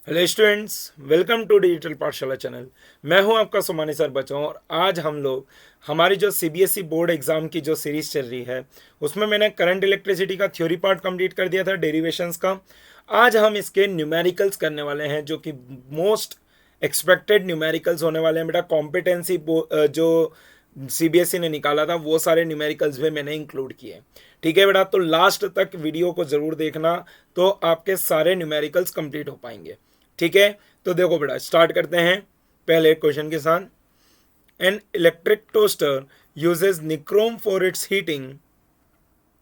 Hello students, welcome to digital Pathshala channel. मैं हूं आपका सुमानी सर बच्चों, और आज हम लोग हमारी जो सीबीएसई बोर्ड एग्जाम की जो सीरीज चल रही है उसमें मैंने करंट इलेक्ट्रिसिटी का थ्योरी पार्ट कंप्लीट कर दिया था, डेरिवेशंस का। आज हम इसके न्यूमेरिकल्स करने वाले हैं, जो कि मोस्ट एक्सपेक्टेड न्यूमेरिकल्स होने वाले हैं बेटा। कॉम्पिटेंसी जो सीबीएसई ने निकाला था वो सारे न्यूमेरिकल्स भी मैंने इंक्लूड किए। ठीक है बेटा, तो लास्ट तक वीडियो को ज़रूर देखना, तो आपके सारे न्यूमेरिकल्स कंप्लीट हो पाएंगे। ठीक है, तो देखो बेटा स्टार्ट करते हैं पहले क्वेश्चन के साथ। An electric toaster uses nichrome for its heating.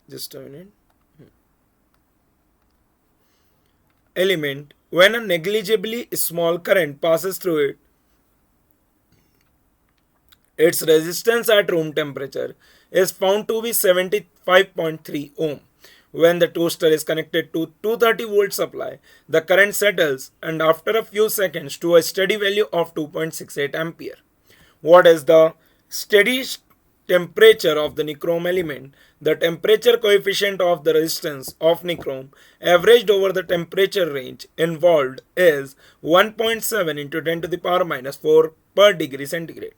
Just a minute. Element when a negligibly small current passes through it, its resistance at room temperature is found to be 75.3 ohm. When the toaster is connected to 230 volt supply, the current settles and after a few seconds to a steady value of 2.68 ampere. What is the steady temperature of the nichrome element? The temperature coefficient of the resistance of nichrome averaged over the temperature range involved is 1.7 into 10 to the power minus 4 per degree centigrade.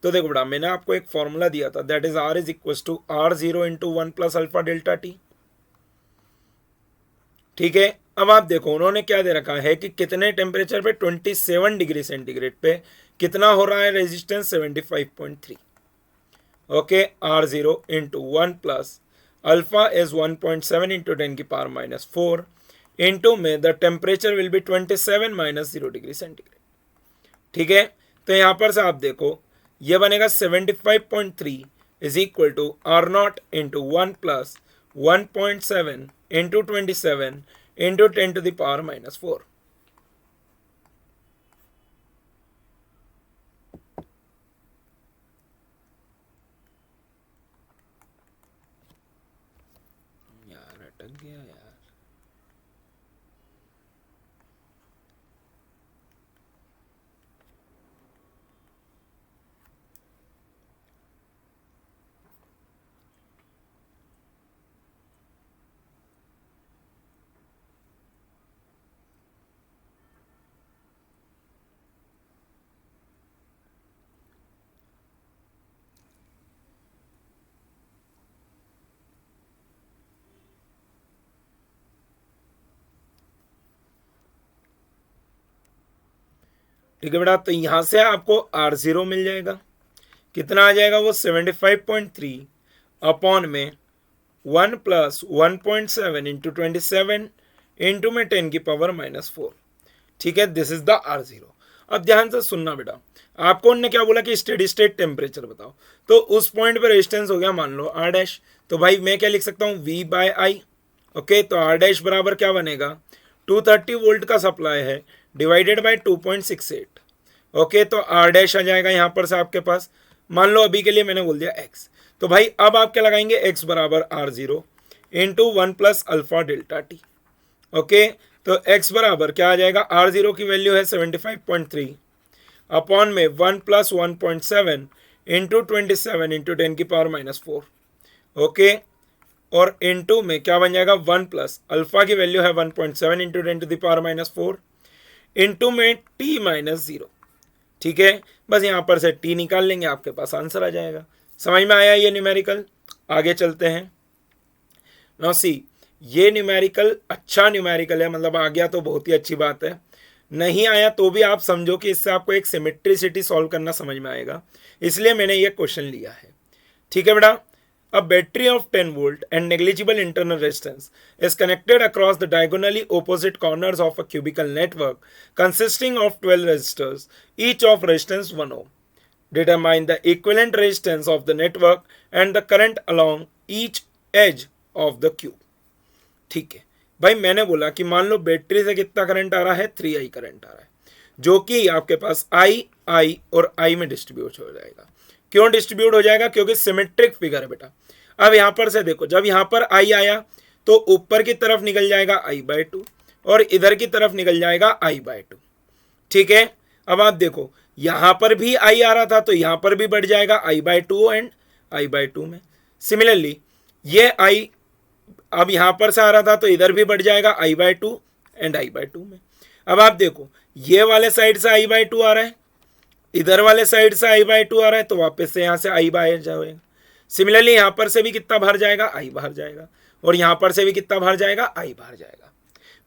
तो देखो बेटा, मैंने आपको एक formula दिया था, that is R is equal to R zero into one plus alpha delta T. ठीक है, अब आप देखो उन्होंने क्या दे रखा है कि कितने टेम्परेचर पे, 27 डिग्री सेंटीग्रेड पे कितना हो रहा है resistance, 75.3। Okay, R zero into one plus alpha is 1.7 into 10 की पावर माइनस 4 इंटू में the temperature will be 27 minus 0 degree centigrade. ठीक है, तो यहां पर से आप देखो ये बनेगा 75.3 is equal to R naught into one plus 1.7 into 27 into 10 to the power minus 4। यार अटक गया यार। ठीक है बेटा, तो यहां से आपको आर जीरो मिल जाएगा। कितना आ जाएगा वो, 75.3 अपॉन में 1 प्लस 1.7 इंटू 27 इंटू में 10 की पावर माइनस 4। ठीक है, this is the R zero. अब ध्यान से सुनना बेटा, आपको उन्होंने क्या बोला कि स्टेडी स्टेट टेम्परेचर बताओ, तो उस पॉइंट पे रेजिस्टेंस हो गया मान लो आर डैश। तो भाई मैं क्या लिख सकता हूँ, वी बाय आई। ओके, तो आर डैश बराबर क्या बनेगा, 230 वोल्ट का सप्लाई है डिवाइडेड बाय 2.68। ओके, तो आर डैश आ जाएगा यहाँ पर से आपके पास, मान लो अभी के लिए मैंने बोल दिया एक्स। तो भाई अब आप क्या लगाएंगे, एक्स बराबर R zero into one plus alpha delta T. Okay, तो एक्स बराबर क्या आ जाएगा, आर जीरो की वैल्यू है 75.3 अपॉन में 1 प्लस 1.7 इंटू 27 इंटू 10 की पावर माइनस 4। ओके, और इंटू में क्या बन जाएगा, 1 प्लस अल्फा की वैल्यू है 1.7 into 10 to the power minus 4 into में टी माइनस 0। ठीक है, बस यहाँ पर से टी निकाल लेंगे, आपके पास आंसर आ जाएगा। समझ में आया ये न्यूमेरिकल? आगे चलते हैं। नाउ सी, ये न्यूमेरिकल अच्छा न्यूमेरिकल है, मतलब आ गया तो बहुत ही अच्छी बात है, नहीं आया तो भी आप समझो कि इससे आपको एक सिमेट्रिसिटी सॉल्व करना समझ में आएगा, इसलिए मैंने ये क्वेश्चन लिया है। ठीक है बेटा, a battery of 10 volt and negligible internal resistance is connected across the diagonally opposite corners of a cubical network consisting of 12 resistors, each of resistance 1 ohm. Determine the equivalent resistance of the network and the current along each edge of the cube. ठीक है भाई, मैंने बोला कि मान लो battery से कितना current आ रहा है, 3i करंट आ रहा है, जो कि आपके पास आई और आई में डिस्ट्रीब्यूट हो जाएगा। क्यों डिस्ट्रीब्यूट हो जाएगा, क्योंकि सिमेट्रिक फिगर है बेटा। अब यहां पर से देखो, जब यहां पर आई आया तो ऊपर की तरफ निकल जाएगा आई बाय टू और इधर की तरफ निकल जाएगा आई बाय टू। ठीक है, अब आप देखो यहां पर भी आई आ रहा था तो यहां पर भी बढ़ जाएगा I by two and I by two में। सिमिलरली ये आई अब यहां पर से आ रहा था तो इधर भी बढ़ जाएगा I by two and I by two में। अब आप देखो ये वाले साइड से I/2 आ रहा है, इधर वाले साइड से I/2 आ रहा है, तो वापस से यहां से I बाहर जाएगा। सिमिलरली यहां पर से भी कितना बाहर जाएगा, I बाहर जाएगा, और यहां पर से भी कितना बाहर जाएगा, I बाहर जाएगा।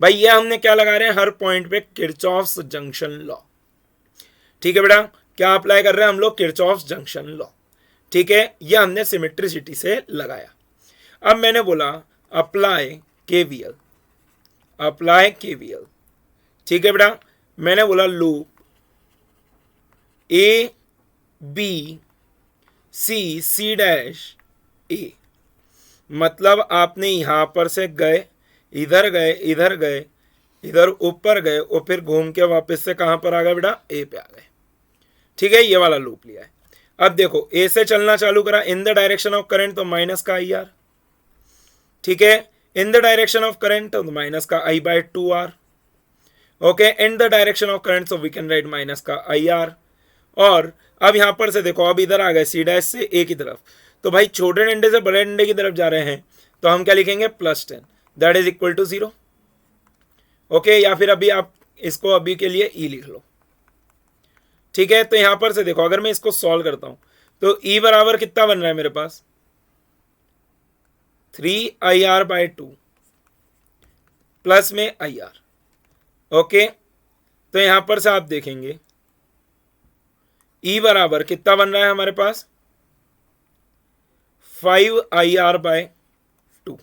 भाई ये हमने क्या लगा रहे हैं, हर पॉइंट पे किरचॉफ्स जंक्शन लॉ। ठीक है बेटा, क्या अप्लाई कर रहे हैं हम लोग, किरचॉफ्स जंक्शन लॉ। ठीक है, ये हमने सिमेट्रिसिटी से लगाया। अब मैंने बोला अप्लाई केवीएल, अप्लाई केवीएल। ठीक है बेटा, मैंने बोला loop A B C C dash A, मतलब आपने यहां पर से गए, इधर गए, इधर गए, इधर ऊपर गए, और फिर घूम के वापस से कहां पर आ गए बेटा, ए पे आ गए। ठीक है, ये वाला लूप लिया है। अब देखो ए से चलना चालू करा in the direction of current, तो माइनस का आई आर। ठीक है, in the direction of current तो माइनस का I/2R। Okay, in the direction of current so we can write minus का IR। और अब यहां पर से देखो, अब इधर आ गए सी डैश से ए की तरफ, तो भाई छोटे डंडे से बड़े डंडे की तरफ जा रहे हैं, तो हम क्या लिखेंगे, +10 that is equal to 0। Okay, या फिर अभी आप इसको अभी के लिए ई लिख लो। ठीक है, तो यहां पर से देखो, अगर मैं इसको सॉल्व करता हूं तो ई बराबर कितना बन रहा है मेरे पास, 3IR/2 प्लस में IR। ओके, तो यहां पर से आप देखेंगे ई बराबर कितना बन रहा है हमारे पास, 5IR/2।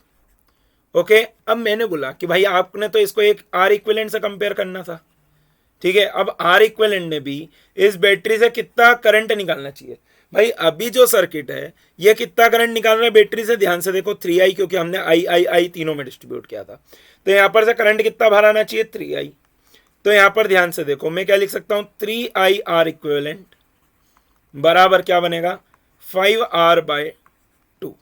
ओके, अब मैंने बोला कि भाई आपने तो इसको एक आर इक्विवेलेंट से कंपेयर करना था। ठीक है, अब आर इक्विवेलेंट ने भी इस बैटरी से कितना करंट निकालना चाहिए। भाई अभी जो सर्किट है ये कितना करंट निकाल रहा है बैटरी से, ध्यान से देखो 3I, क्योंकि हमने I तीनों में डिस्ट्रीब्यूट किया था, तो यहां पर से करंट कितना बाहर आना चाहिए, 3I। तो यहां पर ध्यान से देखो, मैं क्या लिख सकता हूं, 3IR इक्विवेलेंट बराबर क्या बनेगा, 5R/2।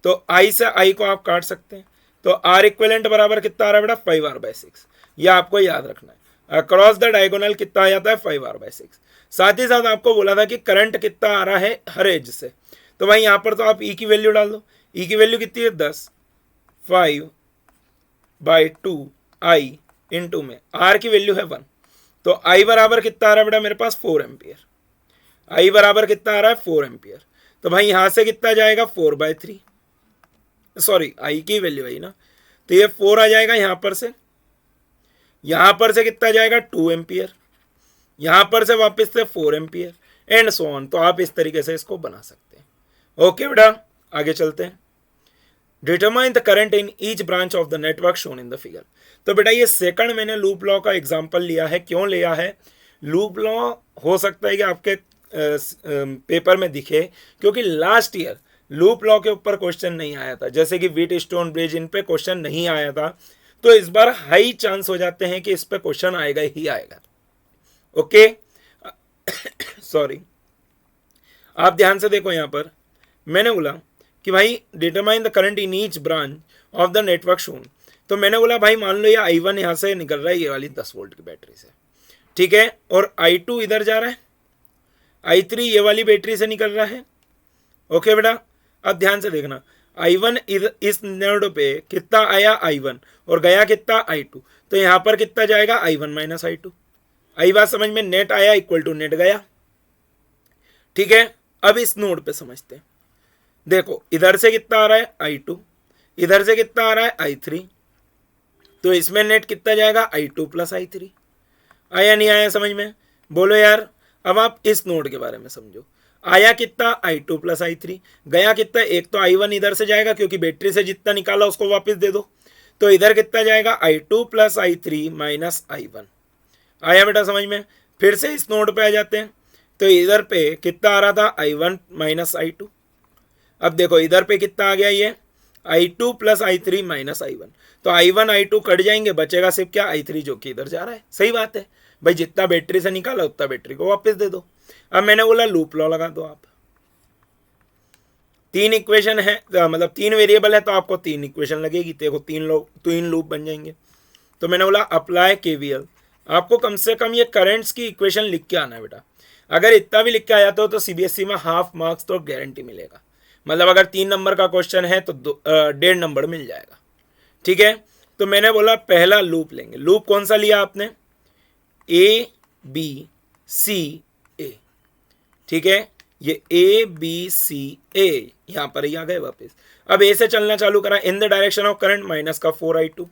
तो I से I को आप काट सकते हैं, तो R इक्विवेलेंट बराबर कितना आ रहा है बेटा, 5R/6। यह आपको याद रखना है। अक्रॉस द डायगोनल कितना आ जाता है, 5R/6। साथ ही साथ आपको बोला था कि करंट कितना आ रहा है हर एज से, तो भाई यहां पर तो आप ई की वैल्यू डाल दो। ई की वैल्यू कितनी है, 10, 5/2I इंटू में आर की वैल्यू है 1, तो आई बराबर कितना आ रहा है बेटा मेरे पास, 4 एम्पियर। आई बराबर कितना आ रहा है, 4 एम्पियर। तो भाई यहां से कितना जाएगा, 4/3, सॉरी आई की वैल्यू आई ना, तो ये 4 आ जाएगा। यहां पर से कितना जाएगा, 2 एम्पियर। यहां पर से वापस से 4 एम्पियर, एंड सो ऑन। तो आप इस तरीके से इसको बना सकते हैं। ओके बेटा, आगे चलते हैं। Determine the current in each branch of the network shown in the figure. तो बेटा ये सेकंड मैंने लूप लॉ का एग्जांपल लिया है। क्यों लिया है, लूप लॉ हो सकता है कि आपके पेपर में दिखे, क्योंकि लास्ट ईयर लूप लॉ के ऊपर क्वेश्चन नहीं आया था, जैसे कि व्हीट स्टोन ब्रिज, इन पे क्वेश्चन नहीं आया था, तो इस बार हाई चांस हो जाते हैं कि इस पे क्वेश्चन आएगा ही आएगा। ओके, सॉरी, आप ध्यान से देखो, यहां पर मैंने बोला कि भाई determine the current in each branch of the network shown. तो मैंने बोला भाई मान लो ये I1 यहां से निकल रहा है, ये वाली 10 वोल्ट की बैटरी से, ठीक है, और I2 इधर जा रहा है, I3 ये वाली बैटरी से निकल रहा है। ओके बेटा, अब ध्यान से देखना, I1 इस नोड पे कितना आया, I1, और गया कितना, I2, तो यहां पर कितना जाएगा, I1 माइनस I2। आई बात समझ में, नेट आया इक्वल टू नेट गया। ठीक है, अब इस नोड पे समझते हैं। देखो इधर से कितना आ रहा है, I2, इधर से कितना आ रहा है, I3, तो इसमें नेट कितना जाएगा, I2 प्लस I3। आया नहीं आया समझ में, बोलो यार। अब आप इस नोड के बारे में समझो, आया कितना, I2 प्लस I3, गया कितना, एक तो I1 इधर से जाएगा क्योंकि बैटरी से जितना निकाला उसको वापस दे दो, तो इधर कितना जाएगा, I2 plus I3 minus I1। आया बेटा समझ में। फिर से इस नोड पे आ जाते हैं, तो इधर पे कितना आ रहा था, I1 माइनस I2। अब देखो इधर पे कितना आ गया, ये I2 plus I3 minus I1, तो I1 I2 कट जाएंगे, बचेगा सिर्फ क्या, I3 जो कि इधर जा रहा है। सही बात है भाई, जितना बैटरी से निकाला उतना बैटरी को वापस दे दो। अब मैंने बोला लूप लॉ लगा दो आप। 3 इक्वेशन है, मतलब 3 वेरिएबल है, तो आपको 3 इक्वेशन लगेगी, देखो 3 लूप बन जाएंगे। तो मैंने बोला अप्लाई केवीएल। आपको कम से कम ये करंट्स की इक्वेशन लिख के आना है बेटा। अगर इतना भी लिख के आया तो सीबीएसई में हाफ मार्क्स तो गारंटी मिलेगा, मतलब अगर 3 नंबर का क्वेश्चन है तो 1.5 नंबर मिल जाएगा। ठीक है, तो मैंने बोला पहला लूप लेंगे। लूप कौन सा लिया आपने, ए बी सी ए, ठीक है, ये ए बी सी ए यहां पर ही आ गए वापस। अब ए से चलना चालू करा, in the direction of current minus का 4i2।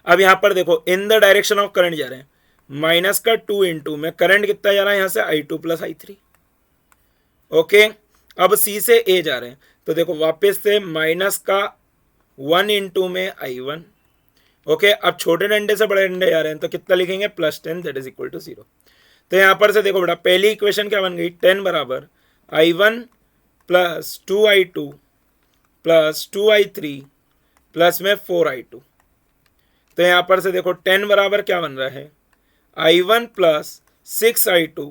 अब यहां पर देखो in the direction of current जा रहे हैं, माइनस का 2 इंटू में करंट कितना जा रहा है यहां से i2 प्लस i3। ओके, अब सी से ए जा रहे हैं तो देखो वापस से माइनस का 1 इंटू में i1। ओके, अब छोटे डंडे से बड़े डंडे जा रहे हैं तो कितना लिखेंगे, +10 दैट इज इक्वल टू 0। तो यहां पर से देखो बेटा पहली इक्वेशन क्या बन गई, 10 बराबर i1 plus 2i2 plus 2i3 plus में 4i2। तो यहां पर से देखो 10 बराबर क्या बन रहा है, i1 प्लस 6i2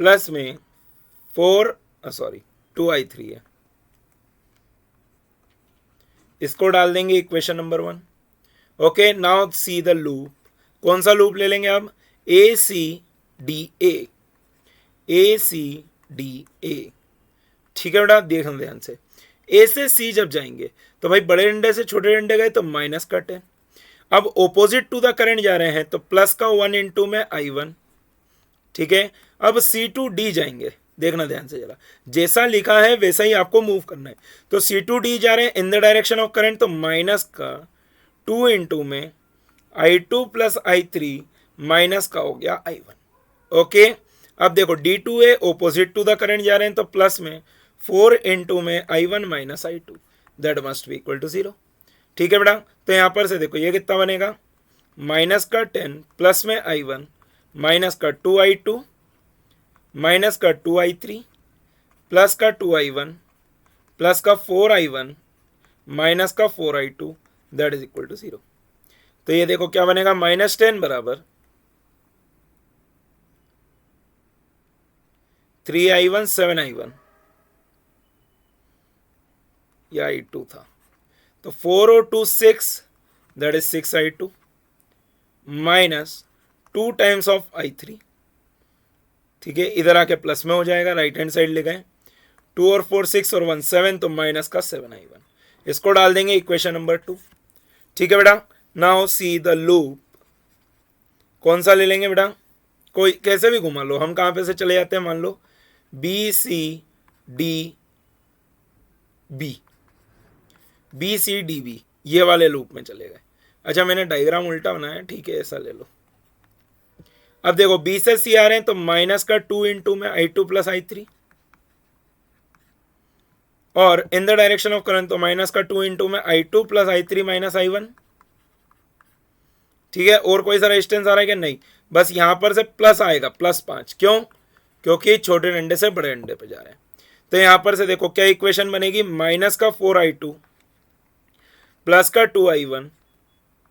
प्लस में 2i3 है, इसको डाल देंगे equation number 1। Okay, now see the loop, कौन सा लूप ले लेंगे अब, ए C D A, A C D A, ठीक है बेटा, देखना ध्यान से। ए से सी जब जाएंगे तो भाई बड़े डंडे से छोटे डंडे गए तो माइनस का 10। अब ओपोजिट टू द करंट जा रहे हैं तो प्लस का 1 इंटू में i1, ठीक है। अब सी टू डी जाएंगे, देखना ध्यान से जरा, जैसा लिखा है वैसा ही आपको मूव करना है। तो सी टू डी जा रहे हैं in the direction of current तो माइनस का 2 इंटू में i2 प्लस i3 माइनस का हो गया i1। ओके, अब देखो D2A opposite to the current जा रहे हैं तो प्लस में 4 इंटू में i1 minus i2 that must be equal to 0, ठीक है बेटा। तो यहां पर से देखो ये कितना बनेगा, माइनस का 10 प्लस में i1 माइनस का 2i2 माइनस का 2i3 प्लस का 2i1 प्लस का 4i1 माइनस का 4i2 that is equal to 0। तो ये देखो क्या बनेगा, -10 बराबर 3i1 7i1, या i2 था तो 4 और 2 6 that is 6i2 minus 2 times of i3, ठीक है, इधर आके प्लस में हो जाएगा, राइट हैंड साइड ले गए, 2 और 4 6 और 1 7 तो माइनस का 7i1, इसको डाल देंगे इक्वेशन नंबर 2, ठीक है बेटा। नाउ सी द लूप, कौन सा ले लेंगे बेटा, कोई कैसे भी घुमा लो, हम कहां पे से चले जाते हैं, मान लो B C D B, B C D B ये वाले लूप में चले गए। अच्छा मैंने डायग्राम उल्टा बनाया, ठीक है, ऐसा ले लो। अब देखो बी से सी आ रहे हैं तो माइनस का 2 इंटू में i2 प्लस i3 और इन द डायरेक्शन ऑफ करंट तो माइनस का 2 इंटू में i2 plus i3 minus i1, ठीक है। और कोई सा रेजिस्टेंस आ रहा है क्या, नहीं, बस यहां पर से प्लस आएगा +5, क्यों, क्योंकि छोटे डंडे से बड़े डंडे पे जा रहे हैं। तो यहां पर से देखो क्या इक्वेशन बनेगी, माइनस का 4i2 प्लस का 2i1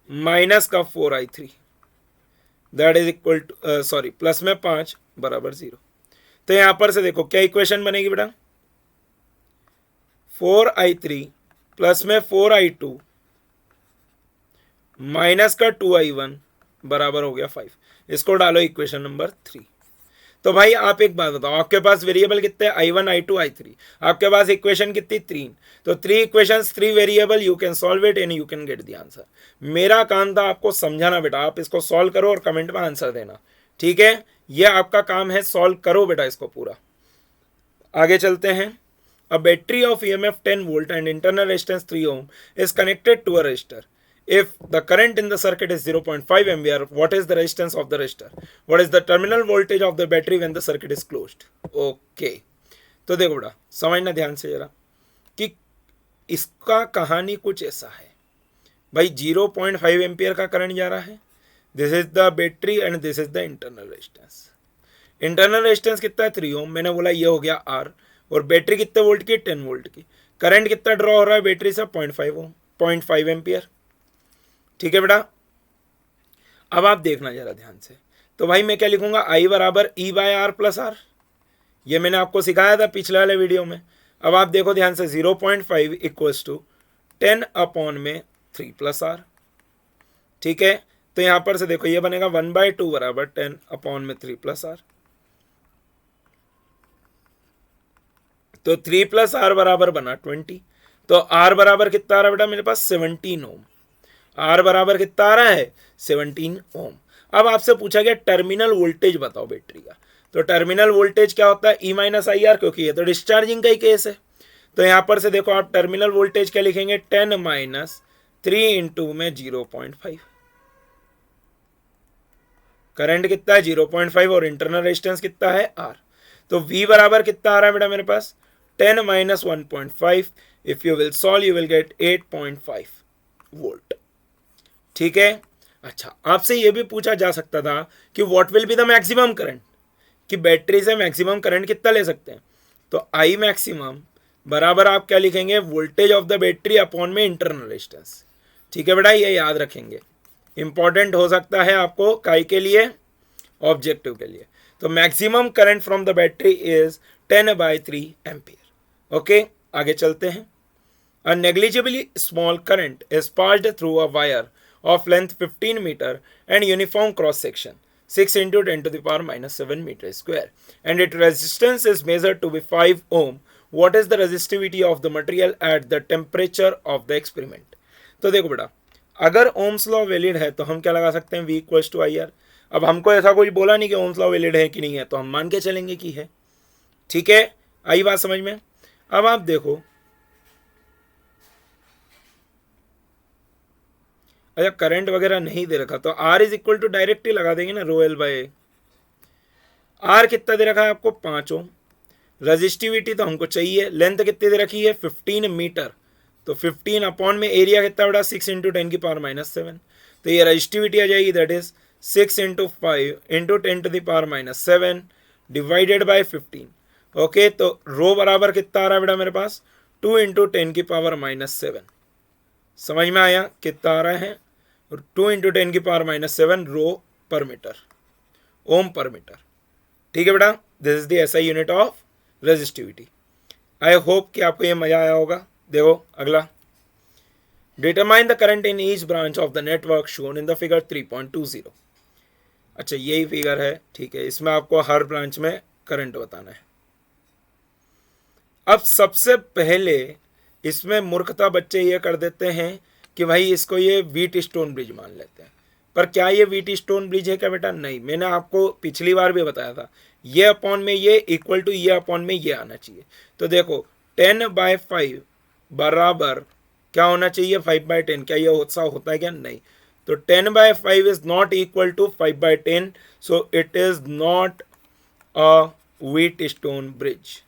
माइनस का 4i3 that is equal to sorry plus में 5 बराबर 0। तो यहां पर से देखो क्या इक्वेशन बनेगी बेटा, 4i3 प्लस में 4i2 माइनस का 2i1 बराबर हो गया 5, इसको डालो इक्वेशन नंबर 3। तो भाई आप एक बात बताओ, आपके पास वेरिएबल कितने, i1 i2 i3, आपके पास इक्वेशन कितनी 3, तो 3 equations 3 variable, you can solve it and you can get the answer. मेरा काम था आपको समझाना बेटा, आप इसको सॉल्व करो और कमेंट में आंसर देना, ठीक है, ये आपका काम है, सॉल्व करो बेटा इसको पूरा। आगे चलते हैं। A battery of EMF 10 volt and internal resistance 3 ohm is connected to a resistor. If the current in the circuit is 0.5 ampere, what is the resistance of the resistor? What is the terminal voltage of the battery when the circuit is closed? Okay. तो देखो बेटा समझना ध्यान से जरा कि इसका कहानी कुछ ऐसा है भाई, 0.5 एम्पियर का करंट जा रहा है, this is the battery and this is the internal resistance. Internal resistance कितना है 3 ओम, मैंने बोला ये हो गया R, और बैटरी कितने वोल्ट की 10 वोल्ट की, करंट कितना ड्रॉ हो रहा है बैटरी से 0.5 ओम 0.5 एम्पियर, ठीक है बेटा। अब आप देखना जरा ध्यान से, तो भाई मैं क्या लिखूंगा, आई बराबर E by R plus R. ये मैंने आपको सिखाया था पिछले वाले वीडियो में। अब आप देखो ध्यान से, 0.5 इक्वल्स टू 10 अपॉन में 3 प्लस आर। ठीक है, तो यहां पर से देखो ये बनेगा 1/2 बराबर 10 अपॉन में 3 प्लस आर। तो 3 प्लस आर बराबर बना 20। तो आर बराबर कितना आ रहा है बेटा मेरे पास, 17 ओम। आर बराबर कितना आ रहा है, 17 ओम। अब आपसे पूछा गया टर्मिनल वोल्टेज बताओ बैटरी का। तो टर्मिनल वोल्टेज क्या होता है, ई माइनस आई आर, क्योंकि ये तो डिस्चार्जिंग का ही केस है। तो यहां पर से देखो आप टर्मिनल वोल्टेज क्या लिखेंगे, 10 माइनस 3 इंटू में 0.5। करंट कितना है 0.5 और इंटरनल रेजिस्टेंस कितना है आर। तो V बराबर कितना आ रहा है बेटा मेरे पास, 10 minus 1.5। If you will solve you will gate 8.5 volt. ठीक है। अच्छा, आपसे यह भी पूछा जा सकता था कि what will be the maximum current, कि बैटरी से मैक्सिमम करंट कितना ले सकते हैं। तो आई मैक्सिमम बराबर आप क्या लिखेंगे, voltage of the battery upon में इंटरनल रेजिस्टेंस। ठीक है बेटा, ये याद रखेंगे, इंपॉर्टेंट हो सकता है आपको काई के लिए, ऑब्जेक्टिव के लिए। तो maximum current from the battery is 10/3 ampere. Okay, आगे चलते हैं। A negligibly small current is passed through a wire of length 15 meter and uniform cross section 6 into 10 to the power minus 7 meter square, and its resistance is measured to be 5 ohm. What is the resistivity of the material at the temperature of the experiment? तो देखो बेटा, अगर Ohm's law valid है तो हम क्या लगा सकते हैं, V equals to I R. अब हमको ऐसा कोई बोला नहीं कि ओम्स लॉ वैलिड है कि नहीं है, तो हम मान के चलेंगे कि है। ठीक है, आई बात समझ में। अब आप देखो, अच्छा करंट वगैरह नहीं दे रखा तो R is equal to direct ही लगा देंगे ना, रो एल बाय। आर कितना दे रखा है आपको, 5 ओम। रजिस्टिविटी तो हमको चाहिए, लेंथ कितनी दे रखी है 15 मीटर। तो 15 अपॉन में एरिया कितना बड़ा, 6 इंटू 10 की पावर माइनस 7। तो ये रजिस्टिविटी आ जाएगी, that is 6 into 5 into 10 to the power minus 7 divided by 15। Okay, तो रो बराबर कितना आ रहा है बेटा मेरे पास, 2 इंटू 10 की पावर माइनस 7। समझ में आया कितना आ रहा है, 2 इंटू 10 की पावर माइनस 7 रो पर मीटर, ओम पर मीटर। ठीक है बेटा, this is the SI unit of resistivity. I hope कि आपको ये मजा आया होगा। देखो अगला, determine the current in each branch of the network shown in the figure 3.20। अच्छा यही फिगर है, ठीक है, इसमें आपको हर ब्रांच में करंट बताना है। अब सबसे पहले इसमें मूर्खता बच्चे ये कर देते हैं कि भाई इसको ये व्हीट स्टोन ब्रिज मान लेते हैं। पर क्या ये व्हीट स्टोन ब्रिज है क्या बेटा, नहीं। मैंने आपको पिछली बार भी बताया था, ये अपॉन में ये इक्वल टू ये अपॉन में ये आना चाहिए। तो देखो 10/5 बराबर क्या होना चाहिए, 5/10। क्या ये उत्साह होता है क्या, नहीं। तो 10/5 is not equal to 5/10, so it is not a Wheatstone bridge.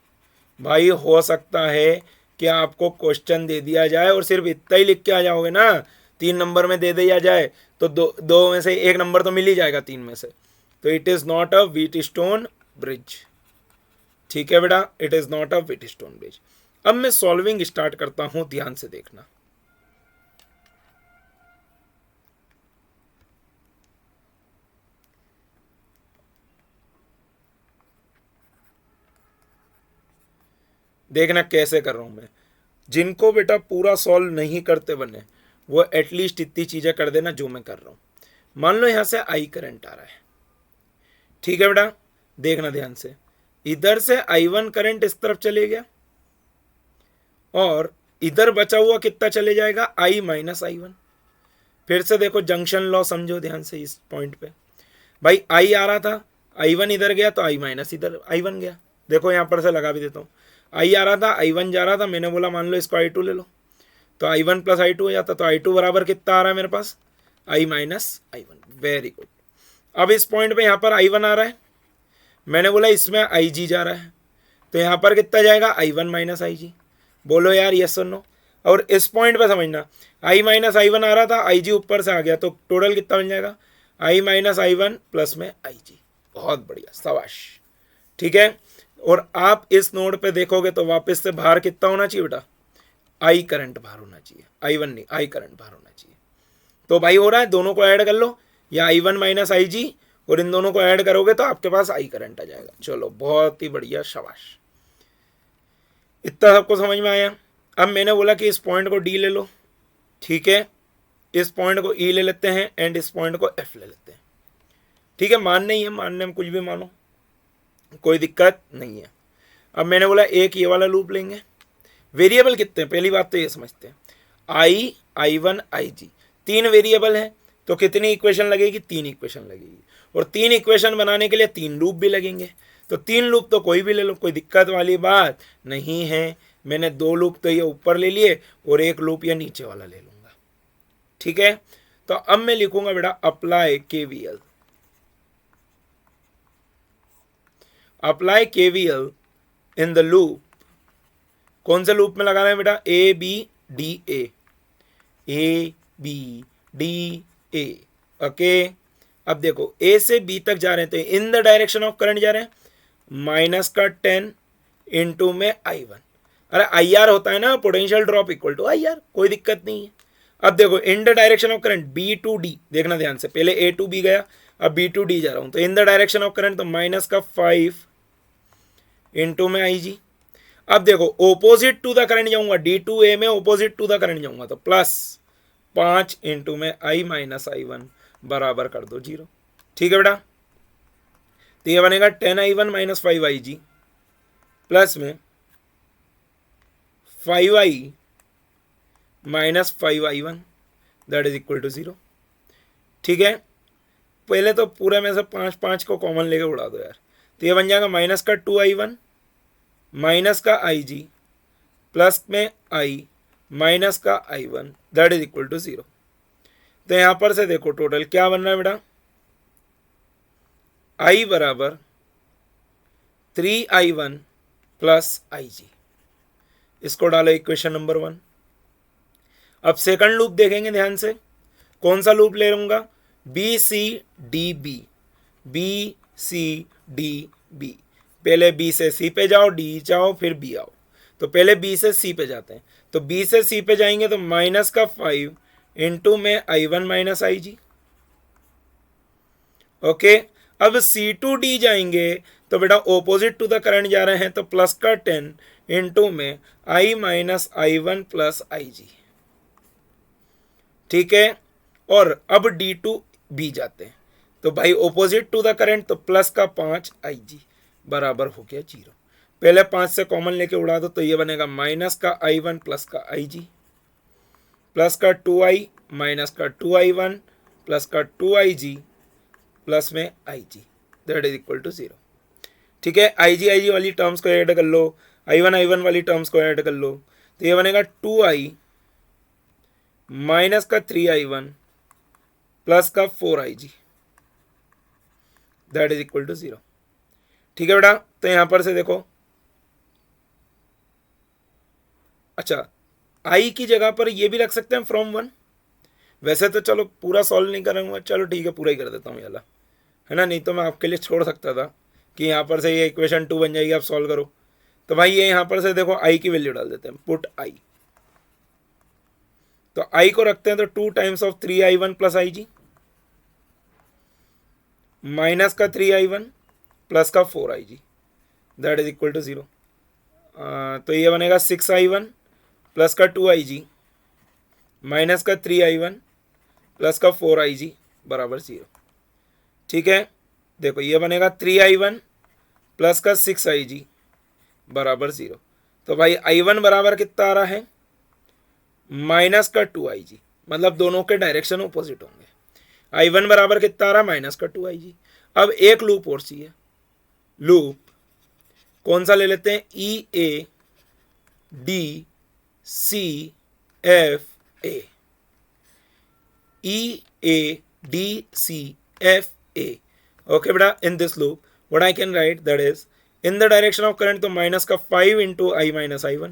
भाई हो सकता है कि आपको क्वेश्चन दे दिया जाए और सिर्फ इतना ही लिख के आ जाओगे ना, 3 नंबर में दे दिया जाए तो दो में से एक नंबर तो मिल ही जाएगा 3 में से। तो it is not a Wheatstone bridge. ठीक है बेटा, it is not a Wheatstone bridge. अब मैं सॉल्विंग स्टार्ट करता हूं, ध्यान से देखना। देखना कैसे कर रहा हूं मैं। जिनको बेटा पूरा सॉल्व नहीं करते बने वो एटलीस्ट इतनी चीजें कर देना जो मैं कर रहा हूं। मान लो यहां से आई करंट आ रहा है, ठीक है बेटा, देखना ध्यान से। इधर से I1 करंट इस तरफ चले गया और इधर बचा हुआ कितना चले जाएगा, I माइनस I1। फिर से देखो जंक्शन लॉ समझो ध्यान से इस पॉइंट पे। भाई I आ रहा था, I1 इधर गया तो I माइनस इधर I1 गया। देखो यहां पर से लगा भी देता हूं, I आ रहा था, I1 जा रहा था, मैंने बोला मान लो इसको I2 ले लो, तो I1 प्लस I2 हो जाता। तो I2 बराबर कितना आ रहा है मेरे पास, I minus I1। Very good. अब इस पॉइंट पे यहाँ पर I1 आ रहा है, मैंने बोला इसमें IG जा रहा है, तो यहाँ पर कितना जाएगा, I1 माइनस IG। बोलो यार यस और नो। और इस पॉइंट पे समझना, I माइनस I1 आ रहा था, IG ऊपर से आ गया, तो टोटल कितना बन जाएगा, I माइनस I1 प्लस में IG। बहुत बढ़िया, शाबाश। ठीक है, और आप इस नोड पे देखोगे तो वापस से बाहर कितना होना चाहिए बेटा, I करंट बाहर होना चाहिए, I1 नहीं, I करंट बाहर होना चाहिए। तो भाई हो रहा है, दोनों को ऐड कर लो, या I1 माइनस IG और इन दोनों को ऐड करोगे तो आपके पास आई करंट आ जाएगा। चलो बहुत ही बढ़िया, शाबाश। इतना सबको समझ में आया। अब मैंने बोला कि इस पॉइंट को डी ले लो, ठीक है, इस पॉइंट को ई ले लेते हैं एंड इस पॉइंट को एफ ले लेते हैं, ठीक है। मानने ही है, मानने में कुछ भी मानो, कोई दिक्कत नहीं है। अब मैंने बोला एक ये वाला लूप लेंगे। वेरिएबल कितने हैं, पहली बात तो ये समझते हैं, आई, I1, IG, 3 वेरिएबल हैं, तो कितनी इक्वेशन लगेगी, 3 इक्वेशन लगेगी। और 3 इक्वेशन बनाने के लिए 3 लूप भी लगेंगे, तो 3 लूप तो कोई भी ले लो, कोई दिक्कत वाली बात नहीं है। मैंने 2 लूप तो ये ऊपर ले लिए और 1 लूप ये नीचे वाला ले लूंगा, ठीक है। तो अब मैं लिखूंगा बेटा apply KVL, apply KVL in the loop. कौन से लूप में लगाना है बेटा, ABDA, ABDA, ओके। अब देखो A से B तक जा रहे थे, इन द डायरेक्शन ऑफ करंट जा रहे हैं, -10 इंटू में I1। अरे IR होता है ना, potential drop equal to IR, कोई दिक्कत नहीं है। अब देखो in the direction of current B to D, देखना ध्यान से, पहले A to B गया, अब B to D जा रहा हूं, तो इन द डायरेक्शन ऑफ करंट तो -5 इंटू में IG। अब देखो ओपोजिट टू द करंट जाऊंगा, D to A में ओपोजिट टू द करंट जाऊंगा, तो +5 इंटू में I माइनस I1 बराबर कर दो 0, ठीक है बेटा। तो ये बनेगा 10I1 माइनस 5IG प्लस में 5I minus 5I1 that is equal to 0, ठीक है। पहले तो पूरे में से 5 को कॉमन लेके उड़ा दो यार, तो ये बन जाएगा माइनस का 2I1 माइनस का IG प्लस में I माइनस का I1 that is equal to 0। तो यहां पर से देखो टोटल क्या बन रहा है बेटा, I बराबर 3I1 प्लस IG, इसको डालो इक्वेशन नंबर 1। अब सेकंड लूप देखेंगे ध्यान से, कौन सा लूप ले लूंगा, BCDB, BCDB। पहले B से C पे जाओ, D जाओ, फिर B आओ, तो पहले B से C पे जाते हैं, तो B से C पे जाएंगे तो -5 इंटू में I1 माइनस IG, ओके। अब C to D जाएंगे तो बेटा ओपोजिट टू द करंट जा रहे हैं, तो +10 इंटू में I minus I1 plus IG, ठीक है। और अब D to B जाते हैं, तो भाई ओपोजिट टू द करंट, तो +5 IG बराबर हो गया 0। पहले 5 से कॉमन लेके उड़ा दो, तो ये बनेगा -I1 प्लस का IG प्लस का 2I माइनस का 2I1 प्लस का 2IG प्लस में IG that is equal to 0, ठीक है। IG वाली टर्म्स को ऐड कर लो, I1 वाली टर्म्स को ऐड कर लो, तो ये बनेगा 2I माइनस का 3I1 प्लस का 4IG that is equal to 0, ठीक है बेटा। तो यहां पर से देखो, अच्छा I की जगह पर ये भी रख सकते हैं फ्रॉम 1, वैसे तो चलो पूरा सॉल्व नहीं करूंगा, चलो ठीक है पूरा ही कर देता हूँ वाला, है ना, नहीं तो मैं आपके लिए छोड़ सकता था कि यहाँ पर से ये इक्वेशन 2 बन जाएगी, आप सॉल्व करो। तो भाई ये यहाँ पर से देखो I की वैल्यू डाल देते हैं, पुट I, तो I को रखते हैं तो 2 times of 3I1 plus IG minus का 3I1 प्लस का 4IG that is equal to 0। तो ये बनेगा 6I1 प्लस का 2IG माइनस का 3I1 प्लस का 4IG बराबर 0, ठीक है। देखो ये बनेगा 3I1 प्लस का 6IG बराबर 0। तो भाई I1 बराबर कितना आ रहा है, माइनस का 2IG, मतलब दोनों के डायरेक्शन ऑपोजिट होंगे। I1 बराबर कितना आ रहा है, माइनस का 2IG। अब एक लूप और चाहिए, लूप कौन सा ले लेते हैं, EADCFA, EADCFA, okay बेटा। In this loop what I can write, that is in the direction of current तो माइनस का 5 into I minus I1,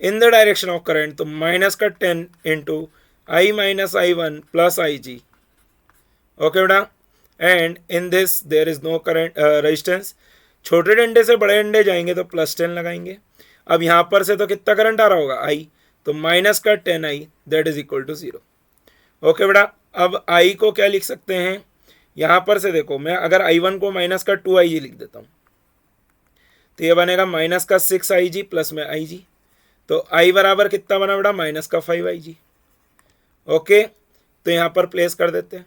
in the direction of current तो माइनस का 10 into I minus I1 plus IG, okay बेटा। And in this there is no current resistance, छोटे डंडे से बड़े डंडे जाएंगे तो +10 लगाएंगे। अब यहाँ पर से तो कितना करंट आ रहा होगा I, तो माइनस का 10I that is equal to 0, okay बेटा। अब I को क्या लिख सकते हैं, यहाँ पर से देखो, मैं अगर I1 को माइनस का 2IG लिख देता हूँ तो ये बनेगा माइनस का 6IG प्लस में IG, तो I बराबर कितना बना बेटा, माइनस का 5IG। ओके, तो यहाँ पर प्लेस कर देते हैं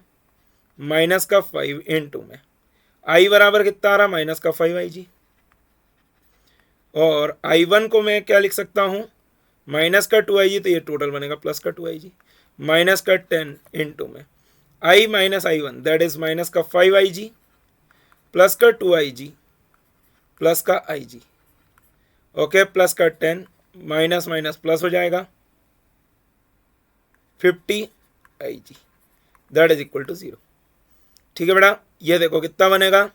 माइनस का 5 इंटू में I बराबर कितना आ रहा, माइनस का 5IG, और I1 को मैं क्या लिख सकता हूँ, माइनस का 2IG, तो ये टोटल बनेगा प्लस का 2IG, माइनस का 10 इंटू में I minus I1 that is minus का 5IG प्लस का 2IG प्लस का IG। ओके, प्लस का 10 माइनस माइनस प्लस हो जाएगा 50IG that is equal to 0। ठीक है बेटा, ये देखो कितना बनेगा,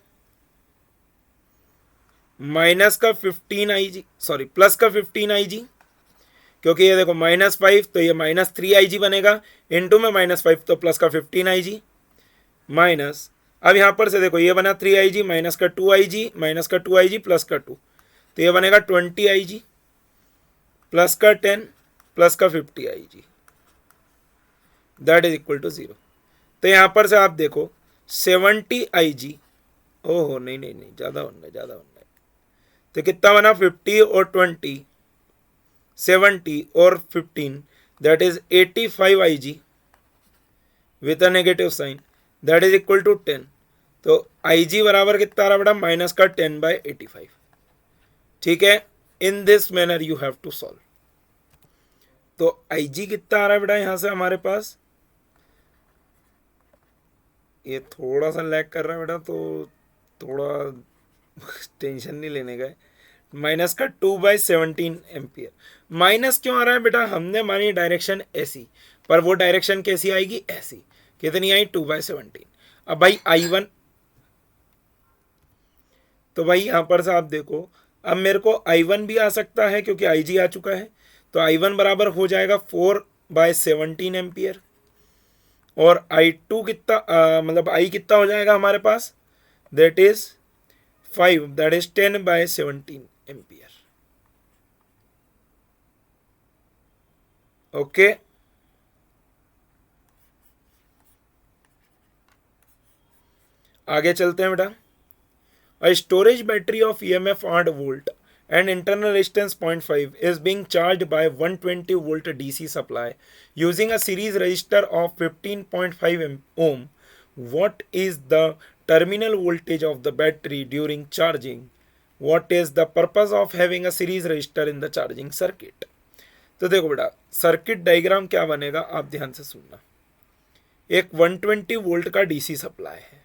माइनस का 15IG, सॉरी प्लस का 15IG, क्योंकि ये देखो माइनस 5 तो ये माइनस 3IG बनेगा, इंटू में माइनस 5 तो प्लस का 15IG, माइनस अब यहाँ पर से देखो ये बना 3IG माइनस का 2IG माइनस का 2IG प्लस का 2, तो ये बनेगा 20IG प्लस का 10 प्लस का 50IG that is equal to 0। तो यहाँ पर से आप देखो 70IG, ओहो नहीं नहीं नहीं, ज़्यादा होना है, ज़्यादा होना है, तो कितना बना 50 और 20, 70 और 15 that is 85IG with a negative sign that is equal to 10। तो IG बराबर कितना रहा बेटा, माइनस का 10/85। ठीक है, in this manner you have to solve. तो IG कितना आ रहा है बेटा यहां से हमारे पास, ये थोड़ा सा लैग कर रहा है बेटा, तो थोड़ा टेंशन नहीं लेने का है, माइनस का 2/17 एम्पियर। माइनस क्यों आ रहा है बेटा, हमने मानी डायरेक्शन ऐसी, पर वो डायरेक्शन कैसी आएगी, ऐसी, कितनी आई 2/17। अब भाई I1, तो भाई यहाँ पर से आप देखो, अब मेरे को I1 भी आ सकता है क्योंकि IG आ चुका है, तो I1 बराबर हो जाएगा 4/17 एम्पियर, और I2 कितना मतलब I कितना हो जाएगा हमारे पास, that is 5 that is 10/17 ampere. Okay, आगे चलते हैं बेटा। A storage battery of EMF 8 volt and internal resistance 0.5 is being charged by 120 volt DC supply using a series resistor of 15.5 ohm. What is the terminal voltage of the battery during charging? What is the purpose of having a series resistor in the charging circuit? तो देखो बेटा, circuit diagram क्या बनेगा, आप ध्यान से सुनना। एक 120 वोल्ट का डीसी सप्लाई है,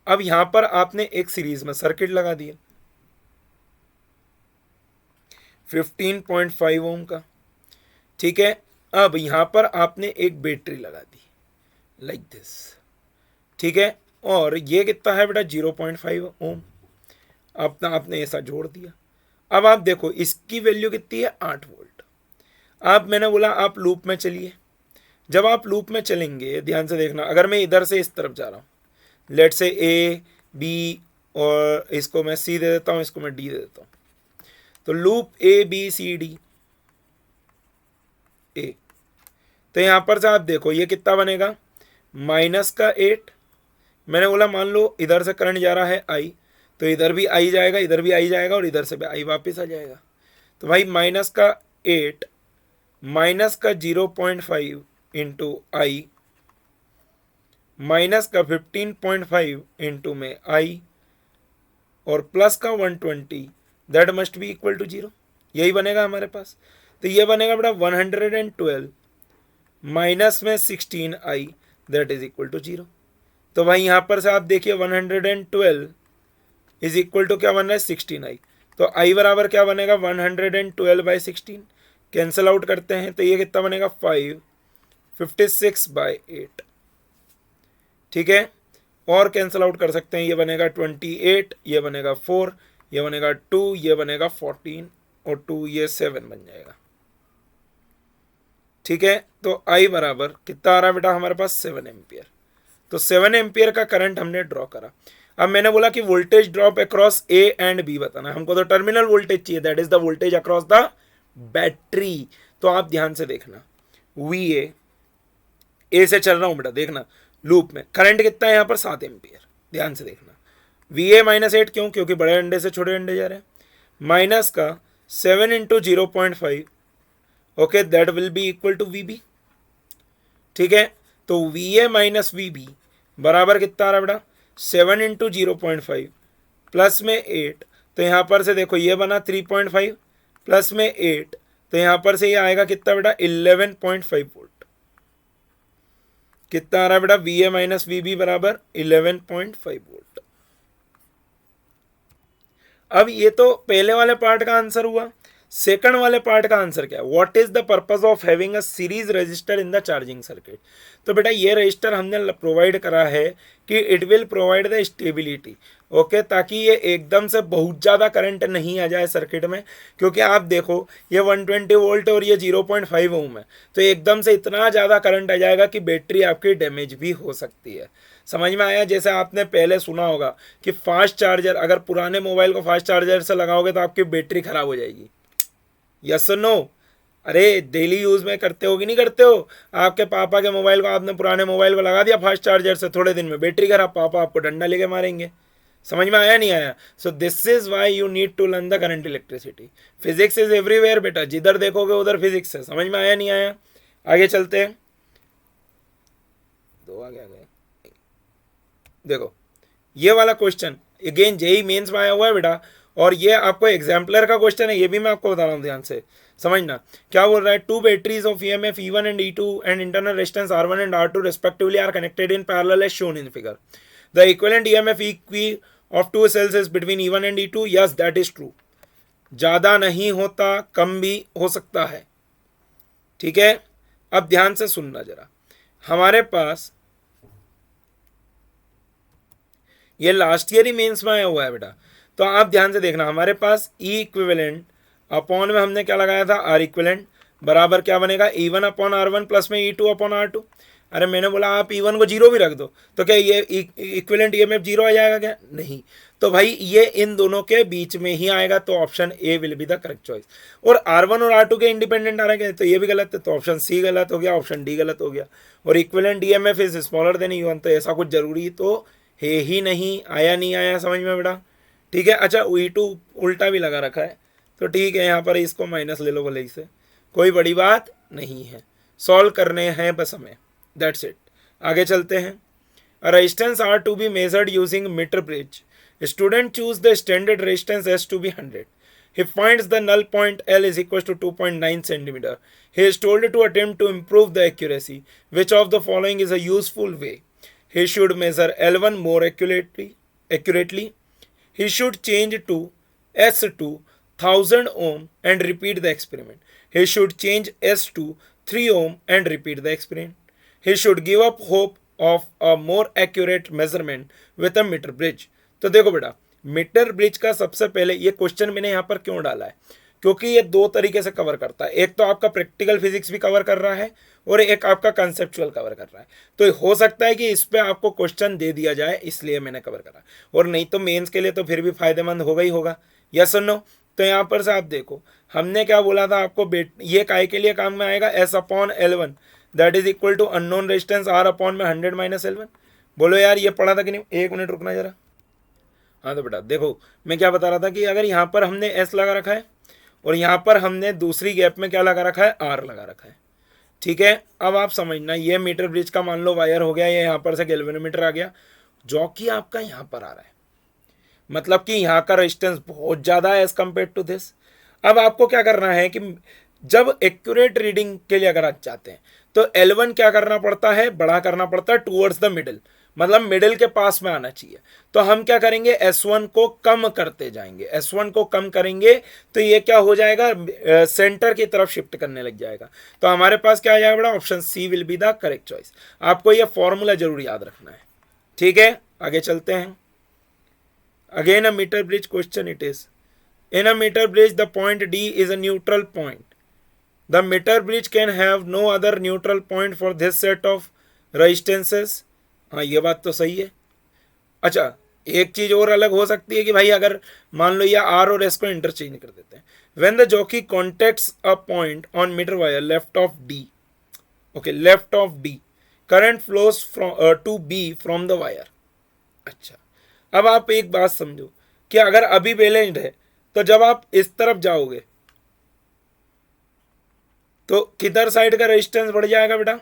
अब यहां पर आपने एक सीरीज में सर्किट लगा दिया 15.5 ओम का। ठीक है, अब यहां पर आपने एक बैटरी लगा दी लाइक दिस। ठीक है, और ये कितना है बेटा 0.5 ओम, आपने ऐसा जोड़ दिया। अब आप देखो इसकी वैल्यू कितनी है 8 वोल्ट। आप, मैंने बोला आप लूप में चलिए, जब आप लूप में चलेंगे ध्यान से देखना, अगर मैं इधर से इस तरफ जा रहा हूँ, लेट से A B और इसको मैं C दे देता हूँ, इसको मैं D दे देता हूँ, तो लूप ABCD A, तो यहाँ पर से आप देखो ये कितना बनेगा, माइनस का 8, मैंने बोला मान लो इधर से करंट जा रहा है I, तो इधर भी I जाएगा, इधर भी I जाएगा, और इधर से भी I वापस आ जाएगा। तो भाई माइनस का 8 माइनस का 0.5 इंटू I माइनस का 15.5 इंटू में I और प्लस का 120 that must be equal to 0, यही बनेगा हमारे पास। तो ये बनेगा बेटा 112 माइनस में 16I that is equal to 0। तो भाई यहाँ पर से आप देखिए 112 इज इक्वल टू क्या बन रहा है 16I, तो I बराबर क्या बनेगा 112/16, कैंसिल आउट करते हैं तो ये कितना बनेगा 556/8। ठीक है, और कैंसिल आउट कर सकते हैं, ये बनेगा 28, ये बनेगा 4, ये बनेगा 2, ये बनेगा 14 और 2 ये 7 बन जाएगा। ठीक है, तो I बराबर कितना आ रहा है बेटा हमारे पास 7 एम्पियर। तो 7 एम्पियर का करंट हमने ड्रॉ करा। अब मैंने बोला कि voltage drop across A and B बताना, हमको तो टर्मिनल वोल्टेज चाहिए, that is the voltage across the battery. तो आप ध्यान से देखना, वी ए से चल रहा हूं बेटा, देखना लूप में करंट कितना है यहाँ पर 7 एम्पियर, ध्यान से देखना। वी ए -8 क्यों, क्योंकि बड़े अंडे से छोटे अंडे जा रहे हैं, माइनस का 7 into 0.5, okay that will be equal to V B. ठीक है, तो V A minus V B बराबर कितना आ रहा बेटा, 7 इंटू 0.5 प्लस में 8, तो यहाँ पर से देखो ये बना 3.5 प्लस में 8, तो यहाँ पर से ये आएगा कितना बेटा 11.5 वोल्ट। कितना आ रहा है बेटा, V A minus V B बराबर 11.5 वोल्ट। अब ये तो पहले वाले पार्ट का आंसर हुआ। सेकंड वाले पार्ट का आंसर क्या है, what is the purpose of having a series register in the charging circuit. तो बेटा ये रजिस्टर हमने प्रोवाइड करा है कि it will provide the stability, okay, ताकि ये एकदम से बहुत ज़्यादा करंट नहीं आ जाए सर्किट में, क्योंकि आप देखो ये 120 वोल्ट और ये 0.5 ओम है, तो एकदम से इतना ज़्यादा करंट आ जाएगा कि बैटरी आपकी डैमेज भी हो सकती है। समझ में आया, जैसे आपने पहले सुना होगा कि फास्ट चार्जर, अगर पुराने मोबाइल को फास्ट चार्जर से लगाओगे तो आपकी बैटरी खराब हो जाएगी, यस और नो। अरे डेली यूज में करते हो कि नहीं करते हो, आपके पापा के मोबाइल को आपने पुराने मोबाइल को लगा दिया फास्ट चार्जर से, थोड़े दिन में बैटरी खराब, पापा आपको डंडा लेके मारेंगे। समझ में आया नहीं आया। So this is why you need to learn the current electricity. Physics is everywhere बेटा, जिधर देखोगे उधर फिजिक्स है। समझ में आया नहीं आया, आगे चलते हैं। दो आगे देखो ये वाला क्वेश्चन अगेन जेई मेंस में आया हुआ है बेटा, और ये आपको एग्जाम्पलर का क्वेश्चन है, ये भी मैं आपको बता रहा हूँ, ध्यान से समझना। क्या बोल रहा है, two batteries of EMF E1 and E2 and internal resistance R1 and R2 respectively are connected in parallel as shown in figure. The equivalent EMF eq of two cells is between E1 and E2। Yes that is true, ज्यादा नहीं होता, कम भी हो सकता है। ठीक है, अब ध्यान से सुनना जरा, हमारे पास ये लास्ट ईयर ही मेंस में आया हुआ है बेटा, तो आप ध्यान से देखना, हमारे पास ई इक्विवेलेंट अपॉन में हमने क्या लगाया था, आर इक्विवेलेंट बराबर क्या बनेगा, E1 अपॉन R1 प्लस में E2 अपॉन R2। अरे मैंने बोला आप E1 को जीरो भी रख दो, तो क्या ये इक्विवेलेंट ईएमएफ जीरो आ जाएगा क्या, नहीं। तो भाई ये इन दोनों के बीच में ही आएगा, तो option A will be the correct choice. और R1 और R2 के इंडिपेंडेंट आ रहे हैं, तो ये भी गलत है, तो ऑप्शन सी गलत हो गया, ऑप्शन डी गलत हो गया। और equivalent EMF is smaller than E1, तो ऐसा कुछ जरूरी तो है ही नहीं। आया नहीं आया समझ में बेटा, ठीक है। अच्छा E2 उल्टा भी लगा रखा है, तो ठीक है, यहाँ पर इसको माइनस ले लो भले ही से, कोई बड़ी बात नहीं है, सॉल्व करने हैं बस हमें, दैट्स इट। आगे चलते हैं। Resistance are to be measured using metre bridge. Student choose the standard resistance S to be 100. He finds the null point L is equals to 2.9 centimeter. He is told to attempt to improve the accuracy. Which of the following is a useful way? He should measure L1 more accurately. He should change to S2 1000 ohm and repeat the experiment. He should change S to 3 ohm and repeat the experiment. He should give up hope of a more accurate measurement with a meter bridge. तो देखो बेटा, metre bridge का सबसे पहले ये question मैंने यहाँ पर क्यों डाला है, क्योंकि ये दो तरीके से कवर करता है। एक तो आपका प्रैक्टिकल फिजिक्स भी कवर कर रहा है और एक आपका कंसेप्चुअल कवर कर रहा है। तो हो सकता है कि इस पे आपको क्वेश्चन दे दिया जाए, इसलिए मैंने कवर करा, और नहीं तो मेंस के लिए तो फिर भी फायदेमंद होगा ही होगा। यस और नो। तो यहाँ पर से आप देखो, हमने क्या बोला था आपको, ये काय के लिए काम में आएगा, S upon L1 that is equal to unknown resistance R upon में 100 माइनस L1। बोलो यार ये पढ़ा था कि नहीं, एक मिनट रुकना जरा। हाँ तो बेटा देखो, मैं क्या बता रहा था कि अगर यहाँ पर हमने S लगा रखा है और यहाँ पर हमने दूसरी गैप में क्या लगा रखा है, R लगा रखा है, ठीक है। अब आप समझना, ये मीटर ब्रिज का मान लो वायर हो गया, ये यहाँ पर से गैल्वेनोमीटर आ गया, जो कि आपका यहाँ पर आ रहा है, मतलब कि यहाँ का रेजिस्टेंस बहुत ज़्यादा है एज कम्पेयर टू दिस। अब आपको क्या करना है कि जब एक्यूरेट रीडिंग के लिए अगर आप चाहते हैं तो L1 क्या करना पड़ता है, बड़ा करना पड़ता है टूवर्ड्स द मिडिल, मतलब मिडिल के पास में आना चाहिए। तो हम क्या करेंगे, S1 को कम करते जाएंगे, S1 को कम करेंगे तो ये क्या हो जाएगा, सेंटर की तरफ शिफ्ट करने लग जाएगा। तो हमारे पास क्या आ जाएगा बेटा, option C will be the correct choice. आपको ये फॉर्मूला जरूर याद रखना है, ठीक है। आगे चलते हैं। Again a metre bridge question it is, in a metre bridge the point D is a neutral point. The meter bridge can have no other neutral point for this set of resistances. हाँ ये बात तो सही है। अच्छा एक चीज और अलग हो सकती है कि भाई अगर मान लो या आर और एस को इंटरचेंज कर देते हैं, when the jockey contacts a point on metre wire left of D, okay left of D, current flows from to B from the wire. अच्छा, अब आप एक बात समझो कि अगर अभी बैलेंस्ड है तो जब आप इस तरफ जाओगे तो किधर साइड का रेजिस्टेंस बढ़ जाएगा बेटा?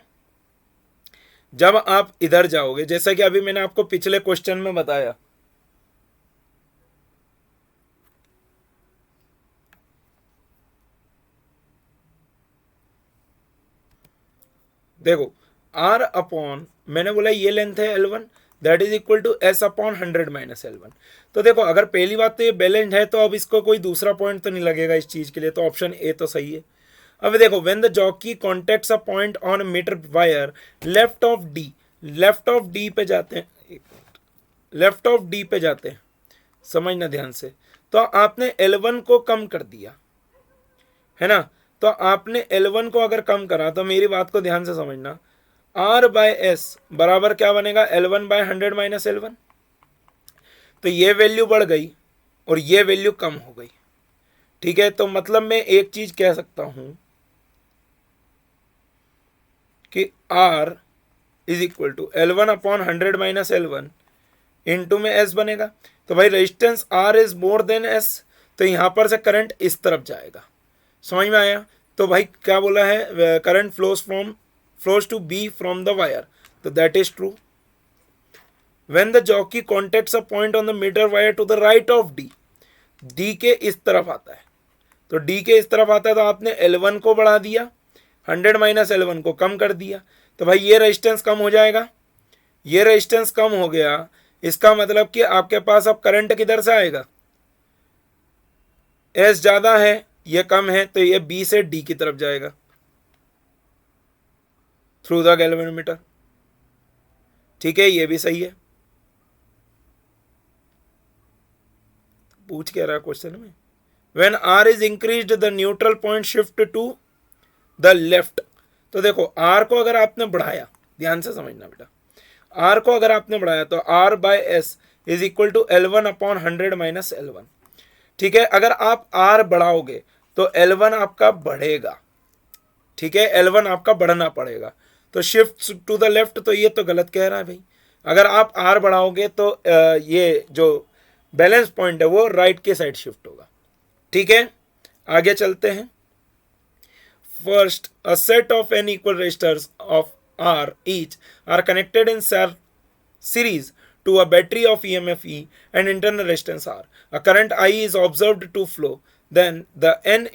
जब आप इधर जाओगे, जैसा कि अभी मैंने आपको पिछले क्वेश्चन में बताया, देखो आर अपॉन, मैंने बोला ये लेंथ है L1, that is equal to S upon 100 - L1। तो देखो अगर पहली बात तो ये बैलेंस्ड है तो अब इसको कोई दूसरा पॉइंट तो नहीं लगेगा इस चीज के लिए, तो ऑप्शन ए तो सही है। अब देखो when the jockey contacts a point on metre wire left of D, left of D पे जाते हैं, लेफ्ट ऑफ डी पे जाते हैं, समझना ध्यान से, तो आपने L1 को कम कर दिया है ना। तो आपने L1 को अगर कम करा तो मेरी बात को ध्यान से समझना, R बाय एस बराबर क्या बनेगा, L1 बाय 100 - L1। तो ये वैल्यू बढ़ गई और ये वैल्यू कम हो गई, ठीक है। तो मतलब मैं एक चीज कह सकता हूं कि R is equal to L1 upon 100 - L1 into में S बनेगा। तो भाई resistance R is more than S, तो यहां पर से करंट इस तरफ जाएगा, समझ में आया? तो भाई क्या बोला है, current flows to B from the wire, तो that is true. When the jockey contacts a point on the meter wire to the right of D, D के इस तरफ आता है, तो डी के इस तरफ आता है तो आपने L1 को बढ़ा दिया, 100 - L1 को कम कर दिया, तो भाई ये रेजिस्टेंस कम हो जाएगा, ये रेजिस्टेंस कम हो गया, इसका मतलब कि आपके पास अब करंट किधर से आएगा, एस ज्यादा है ये कम है, तो ये बी से डी की तरफ जाएगा थ्रू द गैल्वेनोमीटर, ठीक है, ये भी सही है। पूछ क्या रहा क्वेश्चन में, when R is increased the neutral point shift to the left. तो देखो आर को अगर आपने बढ़ाया, ध्यान से समझना बेटा, आर को अगर आपने बढ़ाया तो R by S is equal to L1 upon 100 - L1, ठीक है। अगर आप आर बढ़ाओगे तो L1 आपका बढ़ेगा, ठीक है, L1 आपका बढ़ना पड़ेगा, तो शिफ्ट टू द लेफ्ट, तो ये तो गलत कह रहा है भाई। अगर आप आर बढ़ाओगे तो ये जो बैलेंस पॉइंट है वो राइट के साइड शिफ्ट होगा, ठीक है। आगे चलते हैं। First, a set of n equal resistors of R each are connected in series to a battery of EMF E and internal resistance R. A current I is observed to flow. Then the n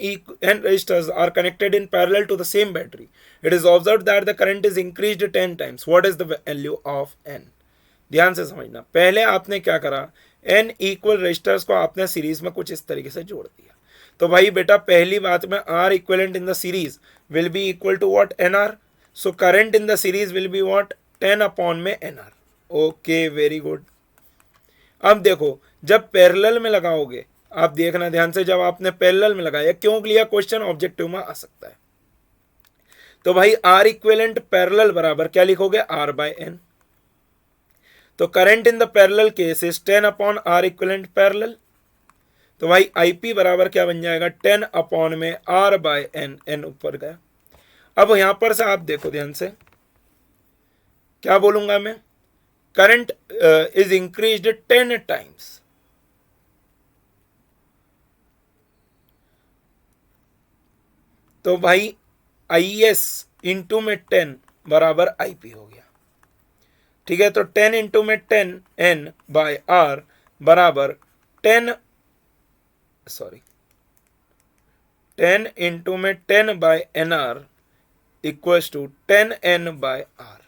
resistors are connected in parallel to the same battery. It is observed that the current is increased 10 times. What is the value of n? ध्यान से समझना, पहले आपने क्या करा, n equal resistors को आपने series में कुछ इस तरीके से जोड़ दिया। तो भाई बेटा पहली बात में R equivalent in the series will be equal to what, NR। So current in the series will be what, 10 upon में NR। Okay very good. अब देखो जब पैरेलल में लगाओगे, आप देखना ध्यान से, जब आपने पैरेलल में लगाया, क्यों लिया क्वेश्चन, ऑब्जेक्टिव में आ सकता है, तो भाई R इक्विवेलेंट पैरेलल बराबर क्या लिखोगे, R बाय N। तो current in the parallel case is 10 upon R equivalent parallel, तो भाई IP बराबर क्या बन जाएगा, 10 अपॉन में R बाय N, N ऊपर गया। अब यहां पर से आप देखो ध्यान से, क्या बोलूंगा मैं, करंट इज इंक्रीज्ड 10 टाइम्स, तो भाई IS इंटू में 10 बराबर IP हो गया, ठीक है। तो 10 इंटू में 10 N बाय R बराबर 10 इंटू में 10 by NR equals to 10N by R।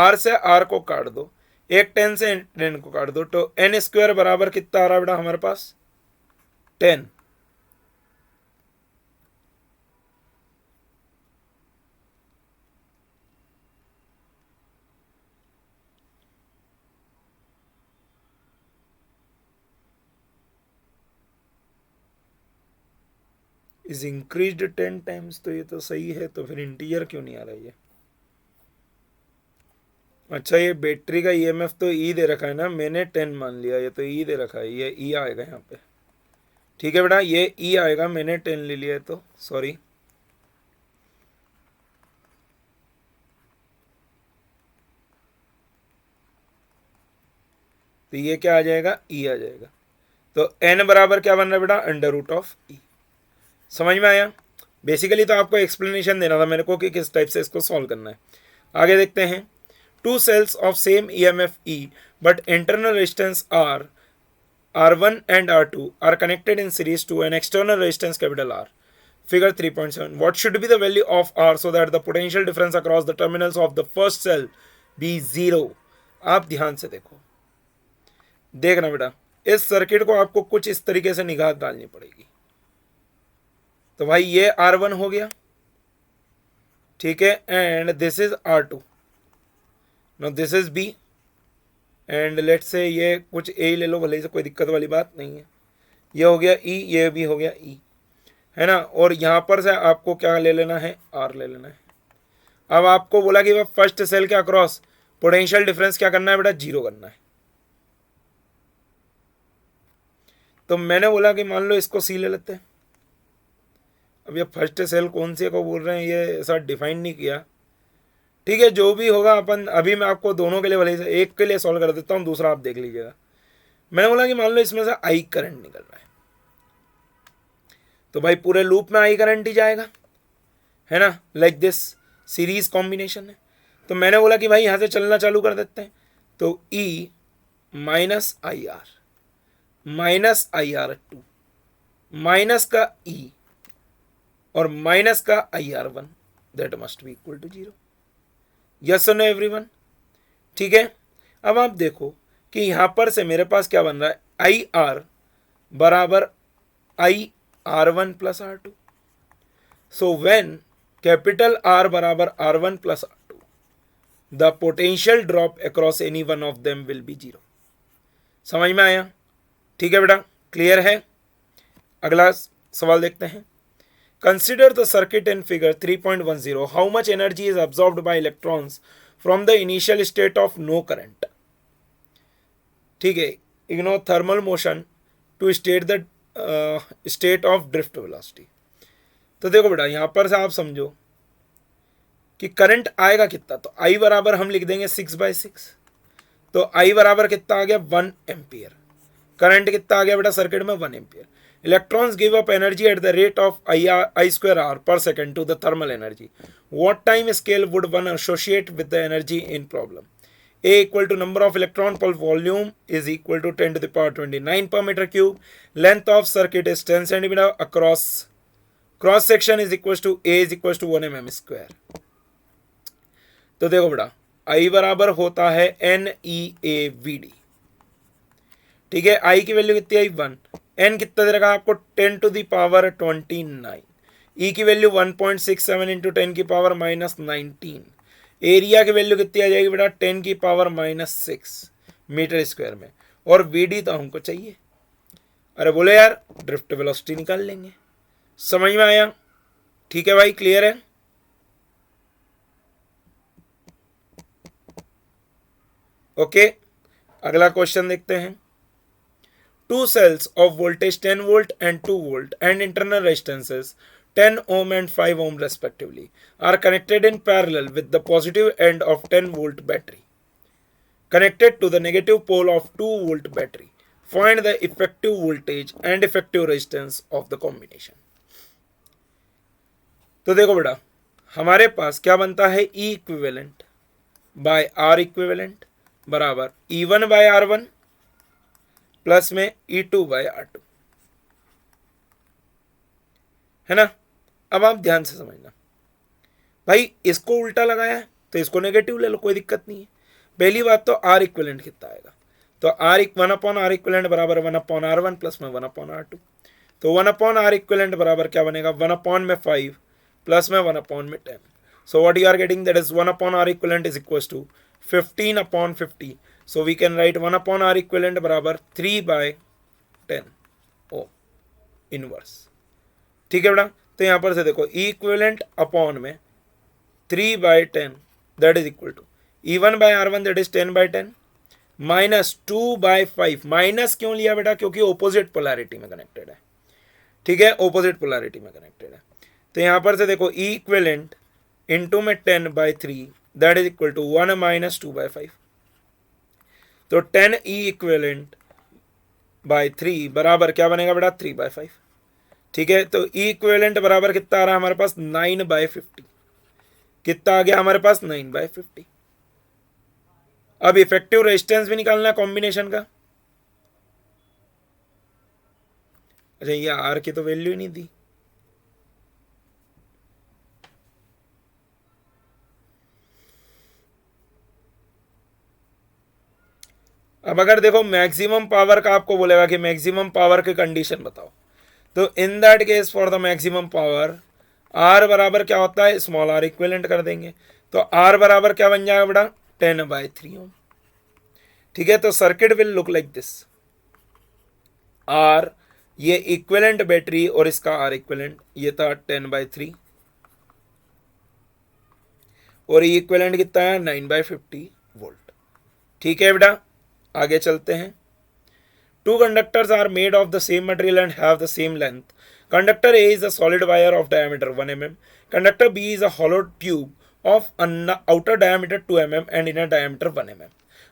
R से R को काट दो, एक 10 से N को काट दो, तो N स्क्वायर बराबर कितना आ रहा बेटा हमारे पास, 10। इज इंक्रीज्ड 10 टाइम्स, तो ये तो सही है, तो फिर इंटीजर क्यों नहीं आ रहा है ये, अच्छा, ये बैटरी का ईएमएफ तो ई दे रखा है ना, मैंने 10 मान लिया, ये तो ई दे रखा है, ये ई आएगा यहाँ पे। ठीक है बेटा, ये ई आएगा, मैंने 10 ले लिया है तो सॉरी। तो ये क्या आ जाएगा, ई आ जाएगा। तो एन बराबर क्या बन रहा है बेटा, अंडर रूट ऑफ ई। समझ में आया? बेसिकली तो आपको एक्सप्लेनेशन देना था मेरे को कि किस टाइप से इसको सॉल्व करना है। आगे देखते हैं। Two cells of same EMF E but internal resistance are R1 and R2 are connected in series to an external resistance capital R. Figure 3.7. What should be the value of R so that the potential difference across the terminals of the first cell be 0? आप ध्यान से देखो, देखना बेटा, इस circuit को आपको कुछ इस तरीके से निगाह डालनी पड़ेगी। तो भाई ये R1 हो गया, ठीक है, and this is R2, no this is B, and let से ये कुछ ए ले लो भले से, कोई दिक्कत वाली बात नहीं है। ये हो गया ई, ये भी हो गया ई, है ना। और यहाँ पर से आपको क्या ले लेना है, आर ले लेना है। अब आपको बोला कि फर्स्ट सेल के अक्रॉस पोटेंशियल डिफरेंस क्या करना है बेटा, 0 करना है। तो मैंने बोला कि मान लो इसको सी ले लेते हैं। अब ये फर्स्ट सेल कौन से को बोल रहे हैं ये ऐसा डिफाइन नहीं किया, ठीक है, जो भी होगा अपन, अभी मैं आपको दोनों के लिए भले से एक के लिए सॉल्व कर देता हूँ, दूसरा आप देख लीजिएगा। मैंने बोला कि मान लो इसमें से आई करंट निकल रहा है, तो भाई पूरे लूप में आई करंट ही जाएगा, है ना, लाइक दिस सीरीज कॉम्बिनेशन है। तो मैंने बोला कि भाई यहाँ से चलना चालू कर देते हैं। तो E minus I R two minus का ई और माइनस का I R one, that must be equal to 0। Yes और नो एवरीवन? ठीक है। अब आप देखो कि यहां पर से मेरे पास क्या बन रहा है, आई आर बराबर I R one plus R two. So when capital R बराबर R one plus R two, the potential drop across any one of them will be 0। समझ में आया? ठीक है बेटा, क्लियर है? अगला सवाल देखते हैं। Consider the circuit in figure 3.10. How much energy is absorbed by electrons from the initial state of no current? ठीक है, ignore thermal motion to state the state of drift velocity. तो देखो बेटा, यहां पर से आप समझो कि करंट आएगा कितना, तो I बराबर हम लिख देंगे 6/6। तो I बराबर कितना आ गया, 1 एम्पियर। करंट कितना आ गया बेटा सर्किट में, 1 ampere. Electrons give up energy at the rate of I square R per second to the thermal energy. What time scale would one associate with the energy in problem? A equal to number of electron per volume is equal to 10 to the power 29 per meter cube. Length of circuit is 10 centimeter across. Cross section is equal to A is equal to 1 mm square. तो देखो बेटा, I बराबर होता है NeAVD। ठीक है, I की value कितनी आई, 1। एन कितना दे रखा है आपको, 10 to the power 29। ई की वैल्यू 1.67 इंटू 10 की पावर -19। एरिया की वैल्यू कितनी आ जाएगी बेटा, 10 की पावर -6 मीटर स्क्वायर में। और वीडी तो हमको चाहिए। अरे बोले यार, ड्रिफ्ट वेलोसिटी निकाल लेंगे। समझ में आया? ठीक है भाई, क्लियर है? ओके, अगला क्वेश्चन देखते हैं। Two cells of voltage 10 volt and 2 volt and internal resistances 10 ohm and 5 ohm respectively are connected in parallel with the positive end of 10 volt battery connected to the negative pole of 2 volt battery. Find the effective voltage and effective resistance of the combination. तो देखो बेटा, हमारे पास क्या बनता है, E equivalent by R equivalent बराबर E1 bye R1 plus में E2 bye R2, है ना। अब आप ध्यान से समझना भाई, इसको उल्टा लगाया है तो इसको नेगेटिव ले लो, कोई दिक्कत नहीं है। पहली बात तो R इक्विवेलेंट कितना आएगा, तो R 1/R इक्विवेलेंट बराबर 1/R1 प्लस में 1/R2। तो 1/R इक्विवेलेंट बराबर क्या बनेगा, 1/5 प्लस में 1/10। So what you are getting, that is 1/R equivalent is equal to 15/50। So we can write 1/R equivalent बराबर 3/10 ओम इनवर्स। ठीक है बेटा, तो यहां पर से देखो E इक्विवेलेंट अपॉन में 3/10 that is equal to E1/R1 that is 10/10 -2/5। Minus क्यों लिया बेटा? क्योंकि ऑपोजिट पोलैरिटी में कनेक्टेड है, ठीक है, ऑपोजिट पोलैरिटी में कनेक्टेड है। तो यहां पर से देखो E इक्विवेलेंट इंटू में 10/3 दैट इज इक्वल टू 1 - 2/5। तो 10 E इक्विवेलेंट बाय 3 बराबर क्या बनेगा बेटा? 3/5, ठीक है। तो E इक्विवेलेंट बराबर कितना आ रहा है हमारे पास? 9/50। कितना आ गया हमारे पास? 9/50। अब इफेक्टिव रेजिस्टेंस भी निकालना है कॉम्बिनेशन का। अच्छा, ये आर की तो वैल्यू ही नहीं दी। अब अगर देखो मैक्सिमम पावर का आपको बोलेगा कि मैक्सिमम पावर की कंडीशन बताओ, तो in that case for the maximum power R बराबर क्या होता है? स्मॉल आर इक्विवेलेंट कर देंगे। तो आर बराबर क्या बन जाएगा बेटा? 10/3 ओम, ठीक है। तो circuit will look like this. R ये इक्विवेलेंट बैटरी और इसका आर इक्विवेलेंट ये था 10/3 और ये इक्विवेलेंट कितना है? 9/50 वोल्ट, ठीक है बेटा। आगे चलते हैं। Two conductors are made of the same material and have the same length. Conductor A is a solid wire of diameter 1 mm. Conductor B is a hollow tube of an outer diameter 2 mm and inner diameter 1 mm.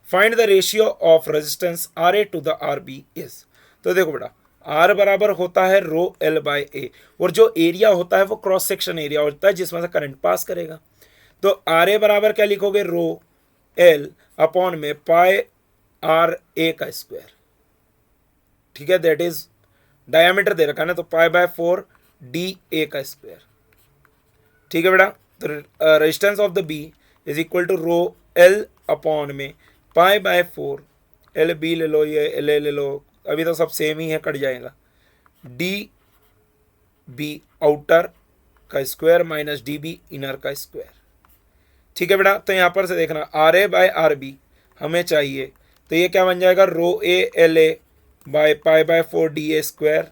Find the ratio of resistance RA to the RB is. तो देखो बेटा, R बराबर होता है रो L bye A और जो area होता है वो क्रॉस सेक्शन एरिया होता है जिसमें से करंट पास करेगा। तो RA बराबर क्या लिखोगे? रो L अपॉन में पाई आर ए का स्क्वायर, ठीक है, दैट इज डायमीटर दे रखा है ना, तो π/4 DA का स्क्वायर, ठीक है बेटा। तो resistance of the B is equal to rho L upon में π/4 L B ले लो, ये L ले लो, अभी तो सब सेम ही है, कट जाएगा, DB आउटर का स्क्वायर माइनस DB इनर का स्क्वायर, ठीक है बेटा। तो यहाँ पर से देखना RA/RB हमें चाहिए, तो ये क्या बन जाएगा? Rho A LA by π/4 DA square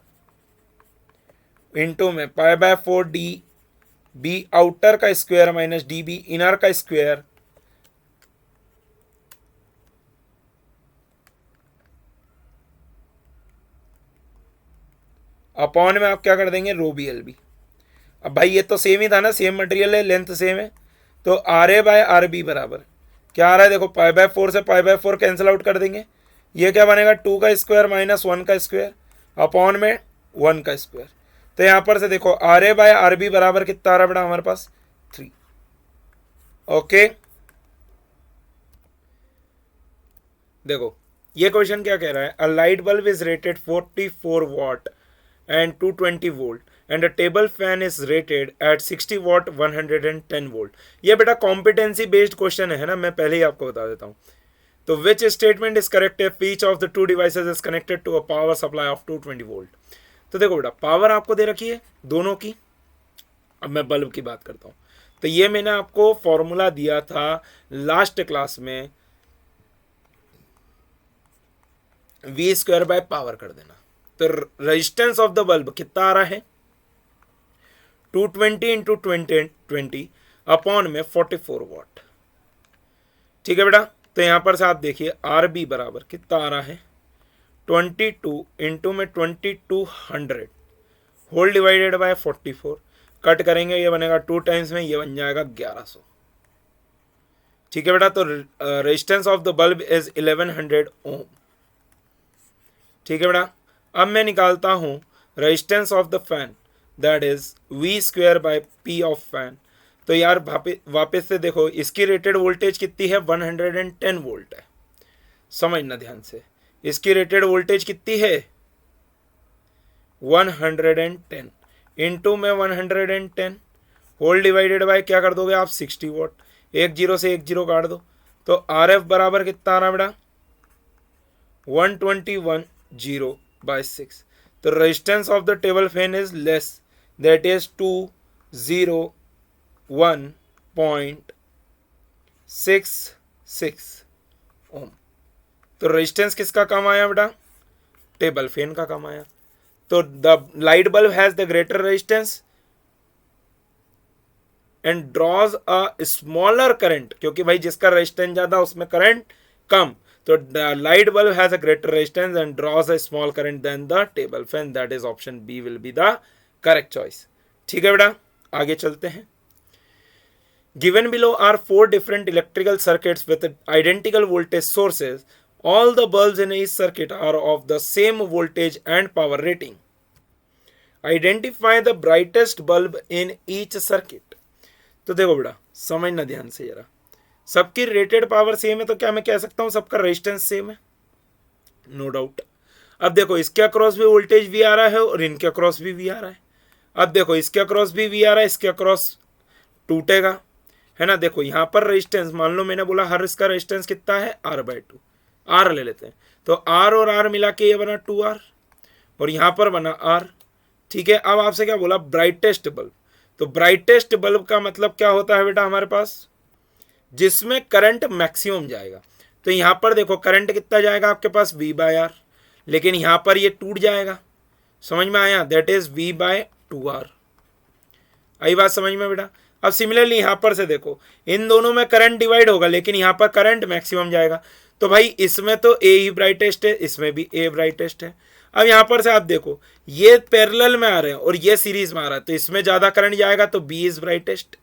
into में π/4 DB आउटर का स्क्वायर माइनस DB इनर का स्क्वायर अपॉन में आप क्या कर देंगे? रो BLB। अब भाई ये तो सेम ही था ना, सेम मटेरियल है, लेंथ सेम है, तो RA/RB बराबर क्या आ रहा है? देखो π/4 से π/4 कैंसिल आउट कर देंगे, ये क्या बनेगा? 2 का स्क्वायर माइनस 1 का स्क्वायर अपॉन में 1 का स्क्वायर। तो यहां पर से देखो RA/RB बराबर कितना आ रहा है बेटा हमारे पास? 3। ओके, देखो ये क्वेश्चन क्या कह रहा है? A light bulb is rated 44 watt and 220 volt and a table fan is rated at 60 watt 110 volt. ये बेटा कॉम्पिटेंसी बेस्ड क्वेश्चन है ना, मैं पहले ही आपको बता देता हूँ। तो which statement is correct if each of the two devices is connected to a power supply of 220 volt. तो देखो बेटा, पावर आपको दे रखी है दोनों की। अब मैं बल्ब की बात करता हूँ, तो ये मैंने आपको फॉर्मूला दिया था लास्ट क्लास में, V² पावर कर देना। तो रेजिस्टेंस ऑफ द बल्ब कितना आ रहा है? 220 इंटू 20 अपॉन में 44 वॉट, ठीक है बेटा। तो यहां पर से आप देखिए RB बराबर कितना आ रहा है? 22 इंटू में 2200 होल डिवाइडेड बाय 44, कट करेंगे ये बनेगा 2 टाइम्स में, ये बन जाएगा 1100, ठीक है बेटा। तो resistance of the bulb is 1100 ohm, ठीक है बेटा। अब मैं निकालता हूं resistance of the fan, that is V² by P of fan. तो यार वापस से देखो, इसकी रेटेड वोल्टेज कितनी है? 110 वोल्ट है, समझना ध्यान से। इसकी रेटेड वोल्टेज कितनी है? 110 इंटू में 110 होल डिवाइडेड बाय क्या कर दोगे आप? 60 वोट। 1 0 से 1 0 काट दो, तो RF बराबर कितना आ रहा बेटा? 121/0/6। तो resistance of the table fan is less, that is 201.66 ओम। तो रेजिस्टेंस किसका कम आया बेटा? टेबल फैन का कम आया। तो the light bulb has the greater resistance and draws a smaller current, क्योंकि भाई जिसका रेजिस्टेंस ज्यादा उसमें करंट कम, तो light bulb has a greater resistance and draws a small current than the table fan, that is option B will be the correct choice. ठीक है बेटा, आगे चलते हैं। Given below are four different electrical circuits with identical voltage sources. All the bulbs in each circuit are of the same voltage and power rating. Identify the brightest bulb in each circuit. तो देखो बेटा समझना ध्यान से जरा, सबकी rated power same है तो क्या मैं कह सकता हूं सबका रेजिस्टेंस सेम है? No doubt. अब देखो इसके अक्रॉस भी वोल्टेज वी आ रहा है और इनके अक्रॉस भी वी आ रहा है। अब देखो इसके अक्रॉस भी वी आ रहा है, इसके अक्रॉस टूटेगा, है ना। देखो यहाँ पर रेजिस्टेंस, मान लो मैंने बोला हर इसका रेजिस्टेंस कितना है, R/2, R ले लेते हैं, तो R और R मिला के ये बना 2R और यहाँ पर बना R। ठीक है, अब आपसे क्या बोला, ब्राइटेस्ट बल्ब, तो ब्राइटेस्ट बल्ब का मतलब क्या होता है बेटा हमारे पास, जिसमें करंट मैक्सिमम जाएगा। तो यहाँ पर देखो करंट कितना जाएगा आपके पास, V/R, लेकिन यहाँ पर ये टूट जाएगा, समझ में आया, दैट इज V/2R। आई बात समझ में बेटा। अब सिमिलरली यहाँ पर से देखो इन दोनों में करंट डिवाइड होगा, लेकिन यहाँ पर करंट मैक्सिमम जाएगा, तो भाई इसमें तो A ही ब्राइटेस्ट है, इसमें भी A ब्राइटेस्ट है। अब यहाँ पर से आप देखो ये पैरेलल में आ रहे हैं और ये सीरीज में आ रहा है, तो इसमें ज़्यादा करंट जाएगा तो B इज ब्राइटेस्ट।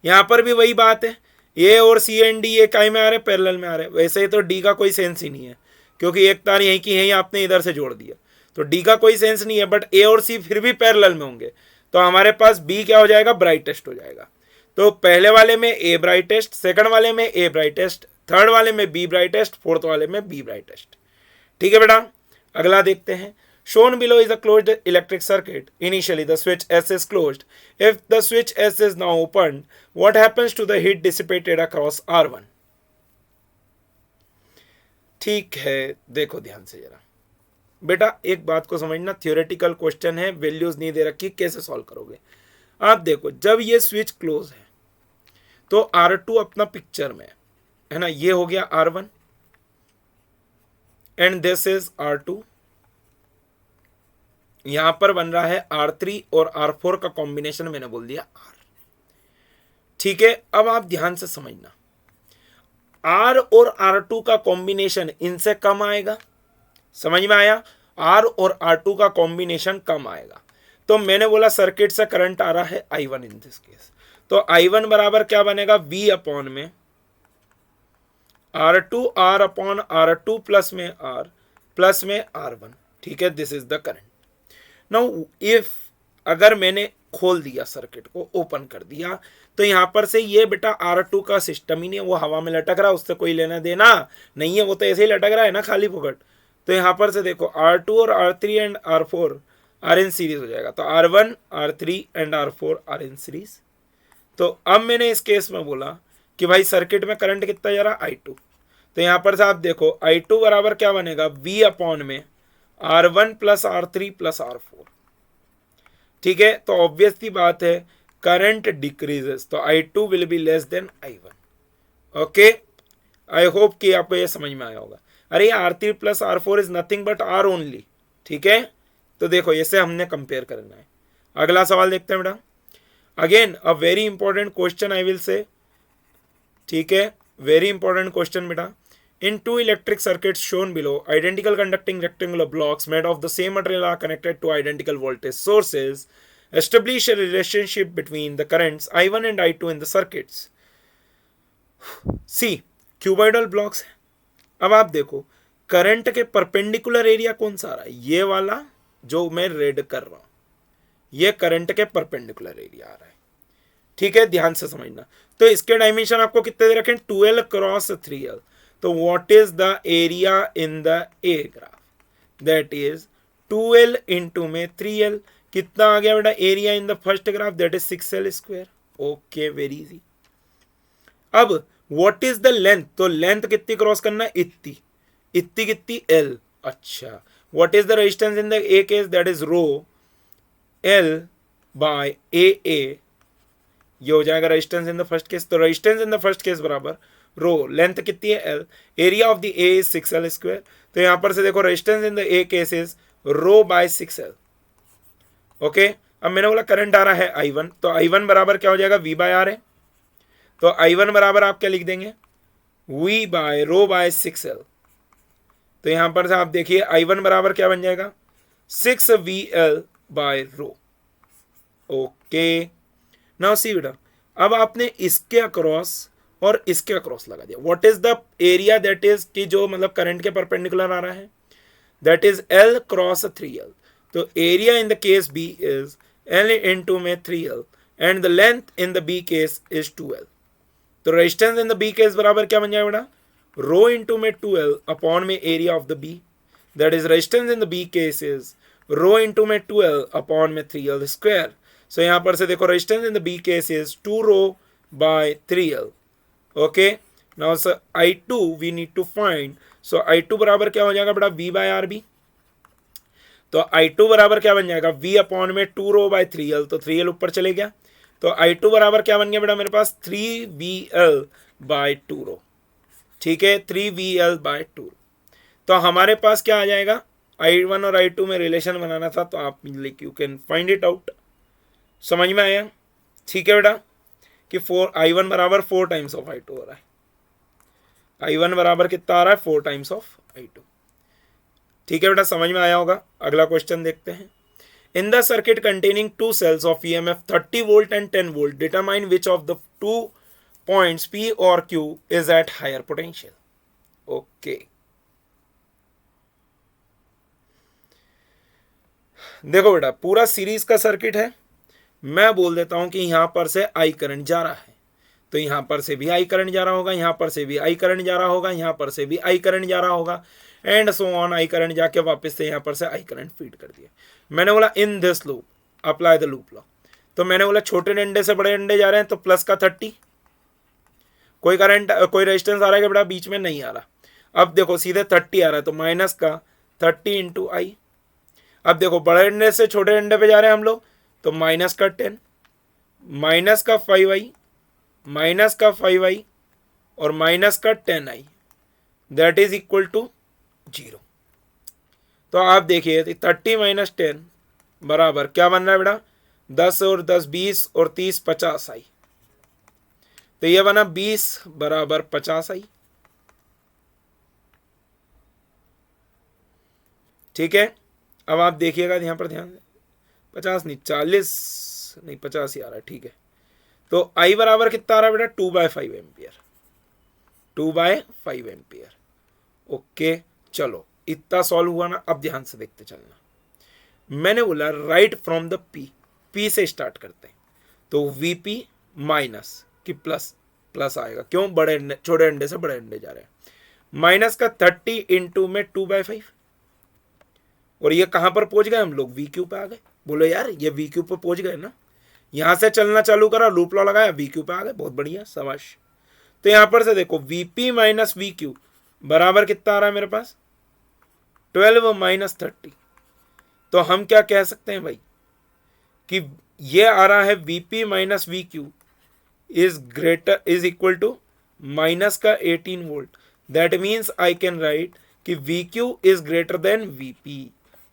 यहाँ पर भी वही बात है, A और C एंड D ये काय में आ रहे हैं, पैरेलल में आ रहे हैं। वैसे ही तो D का कोई सेंस ही नहीं है, क्योंकि एक तार यहीं की यहीं आपने इधर से जोड़ दिया, तो D का कोई सेंस नहीं है, बट A और C फिर भी पैरेलल में होंगे, तो हमारे पास B क्या हो जाएगा, ब्राइटेस्ट हो जाएगा। तो पहले वाले में A ब्राइटेस्ट, सेकंड वाले में A ब्राइटेस्ट, थर्ड वाले में B ब्राइटेस्ट, फोर्थ वाले में B ब्राइटेस्ट। ठीक है बेटा, अगला देखते हैं। Shown below is a closed electric circuit. Initially the switch S is closed. If the switch S is now opened, what happens to the heat dissipated across R1? ठीक है, देखो ध्यान से जरा बेटा, एक बात को समझना, थियोरेटिकल क्वेश्चन है, वैल्यूज नहीं दे रखी, कैसे सॉल्व करोगे। आप देखो जब ये स्विच क्लोज है तो R2 अपना पिक्चर में है ना, ये हो गया R1 and this is R2, यहां पर बन रहा है R3 और R4 का कॉम्बिनेशन मैंने बोल दिया R। ठीक है, अब आप ध्यान से समझना, R और R2 का कॉम्बिनेशन इनसे कम आएगा, समझ में आया, R और R2 का कॉम्बिनेशन कम आएगा। तो मैंने बोला सर्किट से करंट आ रहा है I1 इन दिस केस, तो I1 बराबर क्या बनेगा, V अपॉन में R2 R upon R2 plus में R प्लस में R1। ठीक है, this is the current. Now if अगर मैंने खोल दिया सर्किट को, ओपन कर दिया, तो यहां पर से ये बेटा R2 का सिस्टम ही नहीं है, वो हवा में लटक रहा है, उससे कोई लेना देना नहीं है, वो तो ऐसे ही लटक रहा है ना खाली फुकट। तो यहां पर से देखो R2 और R3 and R4 are in series हो जाएगा, तो R1 R3 and R4 are in series. तो अब मैंने इस केस में बोला कि भाई सर्किट में करंट कितना जा रहा, I2, तो यहां पर से आप देखो I2 बराबर क्या बनेगा, V अपॉन में R1 plus R3 plus R4। ठीक है, तो ऑब्वियस सी बात है करंट डिक्रीजेस, तो I2 will be less than I1। Okay, I hope कि आपको ये समझ में आया होगा। अरे R3 plus R4 is nothing but R only. ठीक है, तो देखो इसे हमने कंपेयर करना है। अगला सवाल देखते हैं बेटा, again a very important question I will say. ठीक है, वेरी इंपॉर्टेंट क्वेश्चन बेटा। In two electric circuits shown below, identical conducting rectangular blocks made of the same material are connected to identical voltage sources. Establish a relationship between the currents I1 and I2 in the circuits. See, cuboidal blocks है। अब आप देखो current के perpendicular area कौन सा आ रहा है, ये वाला जो मैं रेड कर रहा हूं, ये करंट के परपेंडिकुलर एरिया आ रहा है। ठीक है, ध्यान से समझना। तो इसके डायमेंशन आपको कितने दे रखे हैं, 2L क्रॉस 3L। तो what is the area in the A graph? That is 2L into में 3L, कितना आ गया बेटा area in the first graph, that is 6L square. Okay, very easy. अब what is the length, तो length कितनी cross करना है, इतनी इतनी कितनी L। अच्छा, what is the resistance in the A case, that is rho L by AA, ये हो जाएगा resistance in the first case. तो resistance in the first case बराबर रो, लेंथ कितनी है L, area of the A is 6L square. तो यहां पर से देखो resistance in the A case is rho by 6L। Okay, अब मैंने बोला करंट आ रहा है I1, तो I1 बराबर क्या हो जाएगा, V बाय आर है, तो I1 बराबर आप क्या लिख देंगे, V bye row by 6L। तो यहां पर से आप देखिए I1 बराबर क्या बन जाएगा, 6VL बाय रो। ओके, नाउ सी बेटा, अब आपने इसके अक्रॉस और इसके अक्रॉस लगा दिया, what is the area that is कि जो मतलब करंट के परपेंडिकुलर आ रहा है, that is L cross 3L। तो area in the case B is L into में 3L and the length in the B case is 2L। तो resistance in the B case बराबर क्या बन जाएगा बेटा, रो इंटू में 2L अपॉन में area of the B, that is resistance in the B case is rho into में 2L upon में 3L स्क्वायर। सो यहां पर से देखो resistance in the B case is 2 rho by 3L। Okay, now sir I2 we need to find, so I2 बराबर क्या हो जाएगा बेटा, V बाय आर बी। तो I2 बराबर क्या बन जाएगा, V अपॉन में 2 रो बाय 3L, तो 3L ऊपर चले गया, तो I2 बराबर क्या बन गया बेटा मेरे पास, 3VL बाय 2 रो। ठीक है, 3VL बाय 2। तो हमारे पास क्या आ जाएगा, I1 और I2 में रिलेशन बनाना था, तो आप like you can find it out. समझ में आया, ठीक है बेटा, कि I1 बराबर 4 टाइम्स ऑफ I2 हो रहा है, I1 बराबर कितना आ रहा है, 4 टाइम्स ऑफ I2। ठीक है बेटा, समझ में आया होगा। अगला क्वेश्चन देखते हैं। In the circuit containing two cells of EMF 30 volt and 10 volt, determine which of the two points P और Q is at higher potential. Okay, देखो बेटा पूरा सीरीज का सर्किट है, मैं बोल देता हूं कि यहां पर से I करंट जा रहा है, तो यहां पर से भी I करंट जा रहा होगा, यहां पर से भी I करंट जा रहा होगा, यहां पर से भी I करंट जा रहा होगा, and so on. I current जाके वापस से यहां पर से I करंट फीड कर दिया। मैंने बोला इन this loop apply the loop law, तो मैंने बोला छोटे डंडे से बड़े डंडे जा रहे हैं, तो प्लस का 30, कोई करंट कोई रेजिस्टेंस आ रहा है कि बेटा बीच में, नहीं आ रहा। अब देखो सीधे 30 आ रहा है, तो माइनस का 30 इंटू आई। अब देखो बड़े डंडे से छोटे डंडे पे जा रहे हैं हम लोग, तो माइनस का 10, माइनस का 5i, माइनस का 5i और माइनस का 10i, that is equal to 0। तो आप देखिए 30 माइनस 10 बराबर क्या बन रहा है बेटा, 10 और 10 20 और 30 50 आई, तो ये बना 20 बराबर 50 आई। ठीक है, अब आप देखिएगा यहां पर ध्यान से, 50 नहीं 40 नहीं 50 ही आ रहा है। ठीक है, तो आई बराबर कितना आ रहा है बेटा, 2/5 एम्पियर, 2/5 एम्पियर। ओके, चलो इतना सॉल्व हुआ ना। अब ध्यान से देखते चलना, मैंने बोला राइट फ्रॉम द पी से स्टार्ट करते हैं, तो VP माइनस कि प्लस, प्लस आएगा, क्यों, बड़े छोटे अंडे से बड़े अंडे जा रहे हैं, माइनस का 30 इंटू में 2/5, और ये कहां पर पहुंच गए हम लोग, VQ पे आ गए। बोलो यार ये VQ पे पहुंच गए ना, यहां से चलना चालू करा, लूप लॉ लगाया, VQ पे आ गए, बहुत बढ़िया, शाबाश। तो यहां पर से देखो VP माइनस VQ बराबर कितना आ रहा है मेरे पास, 12 माइनस 30। तो हम क्या कह सकते हैं भाई कि ये आ रहा है VP minus VQ is greater is equal to minus का 18 volt. That means I can write कि VQ is greater than VP।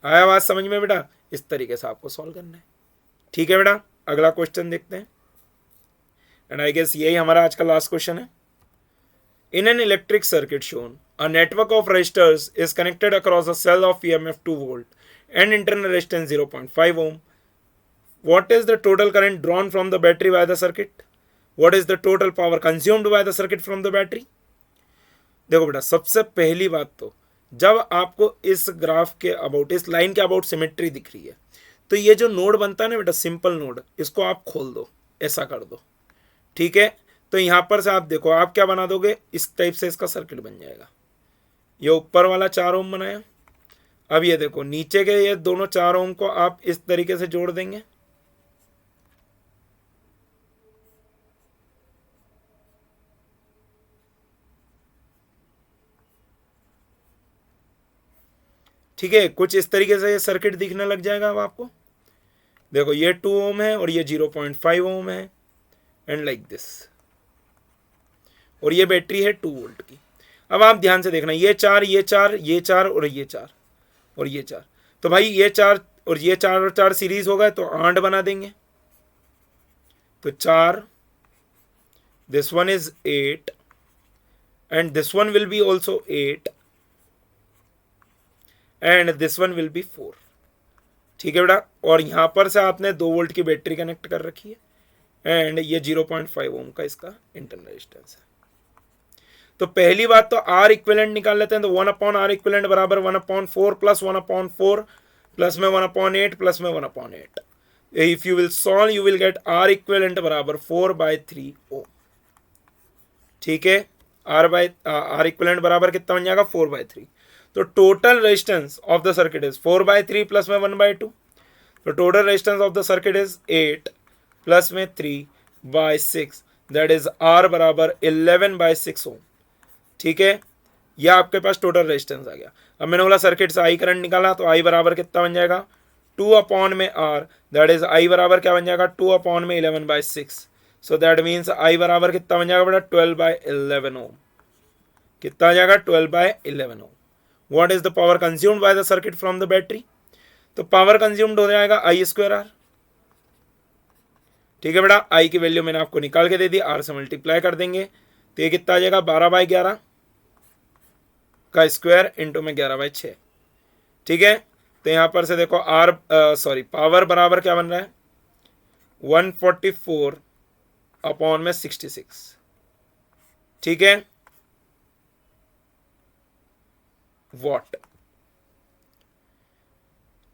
आया बात समझ में बेटा, इस तरीके से आपको सॉल्व करना है। ठीक है बेटा, अगला क्वेश्चन देखते हैं, एंड आई गेस यही हमारा आज का लास्ट क्वेश्चन है। In an electric circuit shown a network of resistors is connected across a cell of EMF 2 volt and internal resistance 0.5 ohm. What is the total current drawn from the battery by the circuit? What is the total power consumed by the circuit from the battery? देखो बेटा, सबसे पहली बात तो जब आपको इस graph के अबाउट, इस लाइन के अबाउट सिमेट्री दिख रही है, तो ये जो नोड बनता है ना बेटा, सिंपल नोड, इसको आप खोल दो, ऐसा कर दो। ठीक है, तो यहां पर से आप देखो आप क्या बना दोगे, इस टाइप से इसका सर्किट बन जाएगा। ये ऊपर वाला 4 ओम बनाया, अब ये देखो नीचे के ये दोनों 4 ओम को आप इस तरीके से जोड़ देंगे। ठीक है, कुछ इस तरीके से ये सर्किट दिखने लग जाएगा। अब आपको देखो ये 2 ओम है और ये 0.5 ओम है, एंड लाइक दिस, और ये बैटरी है 2 वोल्ट की। अब आप ध्यान से देखना, ये 4 ये 4 ये 4 और ये 4 और ये 4, तो भाई ये 4 और ये 4 और 4 सीरीज हो गए तो 8 बना देंगे। तो 4, this one is 8 and this one will be also 8 and this one will be 4। ठीक है बेटा, और यहां पर से आपने 2 वोल्ट की बैटरी कनेक्ट कर रखी है एंड ये 0.5 ओम का इसका इंटरनल रेजिस्टेंस है। तो पहली बात तो आर इक्विवेलेंट निकाल लेते हैं। तो 1/R इक्विवेलेंट बराबर 1/4 प्लस 1/4 प्लस में 1/8 प्लस में 1/8। If you will solve you will get R equivalent बराबर 4/3 ओम। ठीक है, आर इक्विवेलेंट बराबर कितना बन जाएगा 4/3। तो total resistance of the circuit is 4/3 plus में 1/2। तो total resistance of the circuit is 8 plus में 3/6 दैट इज आर बराबर 11/6 ओम। ठीक है, यह आपके पास टोटल रेजिस्टेंस आ गया। अब मैंने बोला सर्किट से आई करंट निकाला तो आई बराबर कितना बन जाएगा 2 में आर दैट इज आई बराबर क्या बन जाएगा 2 में 11/6। सो दैट मीन्स आई बराबर कितना बन जाएगा बेटा 12/11 ओम। कितना आ जाएगा 12/11 ohm. What is the power consumed by the circuit from the battery? तो पावर कंज्यूम्ड हो जाएगा I²R। ठीक है बेटा, आई की वैल्यू मैंने आपको निकाल के दे दी, आर से मल्टीप्लाई कर देंगे तो ये कितना आ जाएगा 12/11 का स्क्वायर इंटू में 11/6। ठीक है, तो यहां पर से देखो आर पावर बराबर क्या बन रहा है 144/66। ठीक है, वॉट।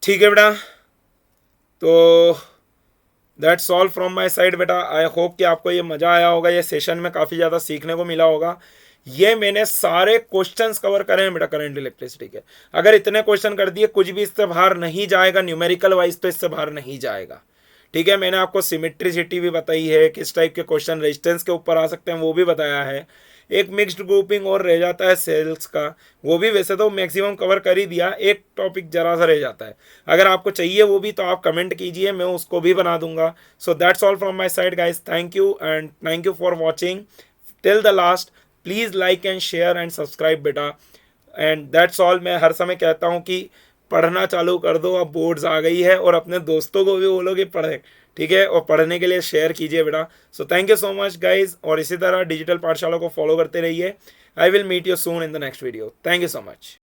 ठीक है बेटा, तो that's all from my side बेटा। आई होप कि आपको ये मज़ा आया होगा, ये सेशन में काफ़ी ज़्यादा सीखने को मिला होगा। ये मैंने सारे क्वेश्चंस कवर करे हैं बेटा करंट इलेक्ट्रिसिटी के। अगर इतने क्वेश्चन कर दिए कुछ भी इससे बाहर नहीं जाएगा, न्यूमेरिकल वाइज तो इससे बाहर नहीं जाएगा। ठीक है, मैंने आपको सिमेट्रिसिटी भी बताई है, किस टाइप के क्वेश्चन रेजिस्टेंस के ऊपर आ सकते हैं वो भी बताया है। एक मिक्स्ड ग्रुपिंग और रह जाता है सेल्स का, वो भी वैसे तो मैक्सिमम कवर कर ही दिया, एक टॉपिक जरा सा रह जाता है। अगर आपको चाहिए वो भी तो आप कमेंट कीजिए, मैं उसको भी बना दूंगा। So that's all from my side guys, thank you and thank you for watching till the last. Please like and share and subscribe बेटा, एंड दैट्स ऑल। मैं हर समय कहता हूँ कि पढ़ना चालू कर दो, अब बोर्ड्स आ गई है, और अपने दोस्तों को भी बोलो कि पढ़े। ठीक है, और पढ़ने के लिए शेयर कीजिए बेटा। So thank you so much guys, और इसी तरह डिजिटल पाठशाला को फॉलो करते रहिए। I will meet you soon in the next video. Thank you so much.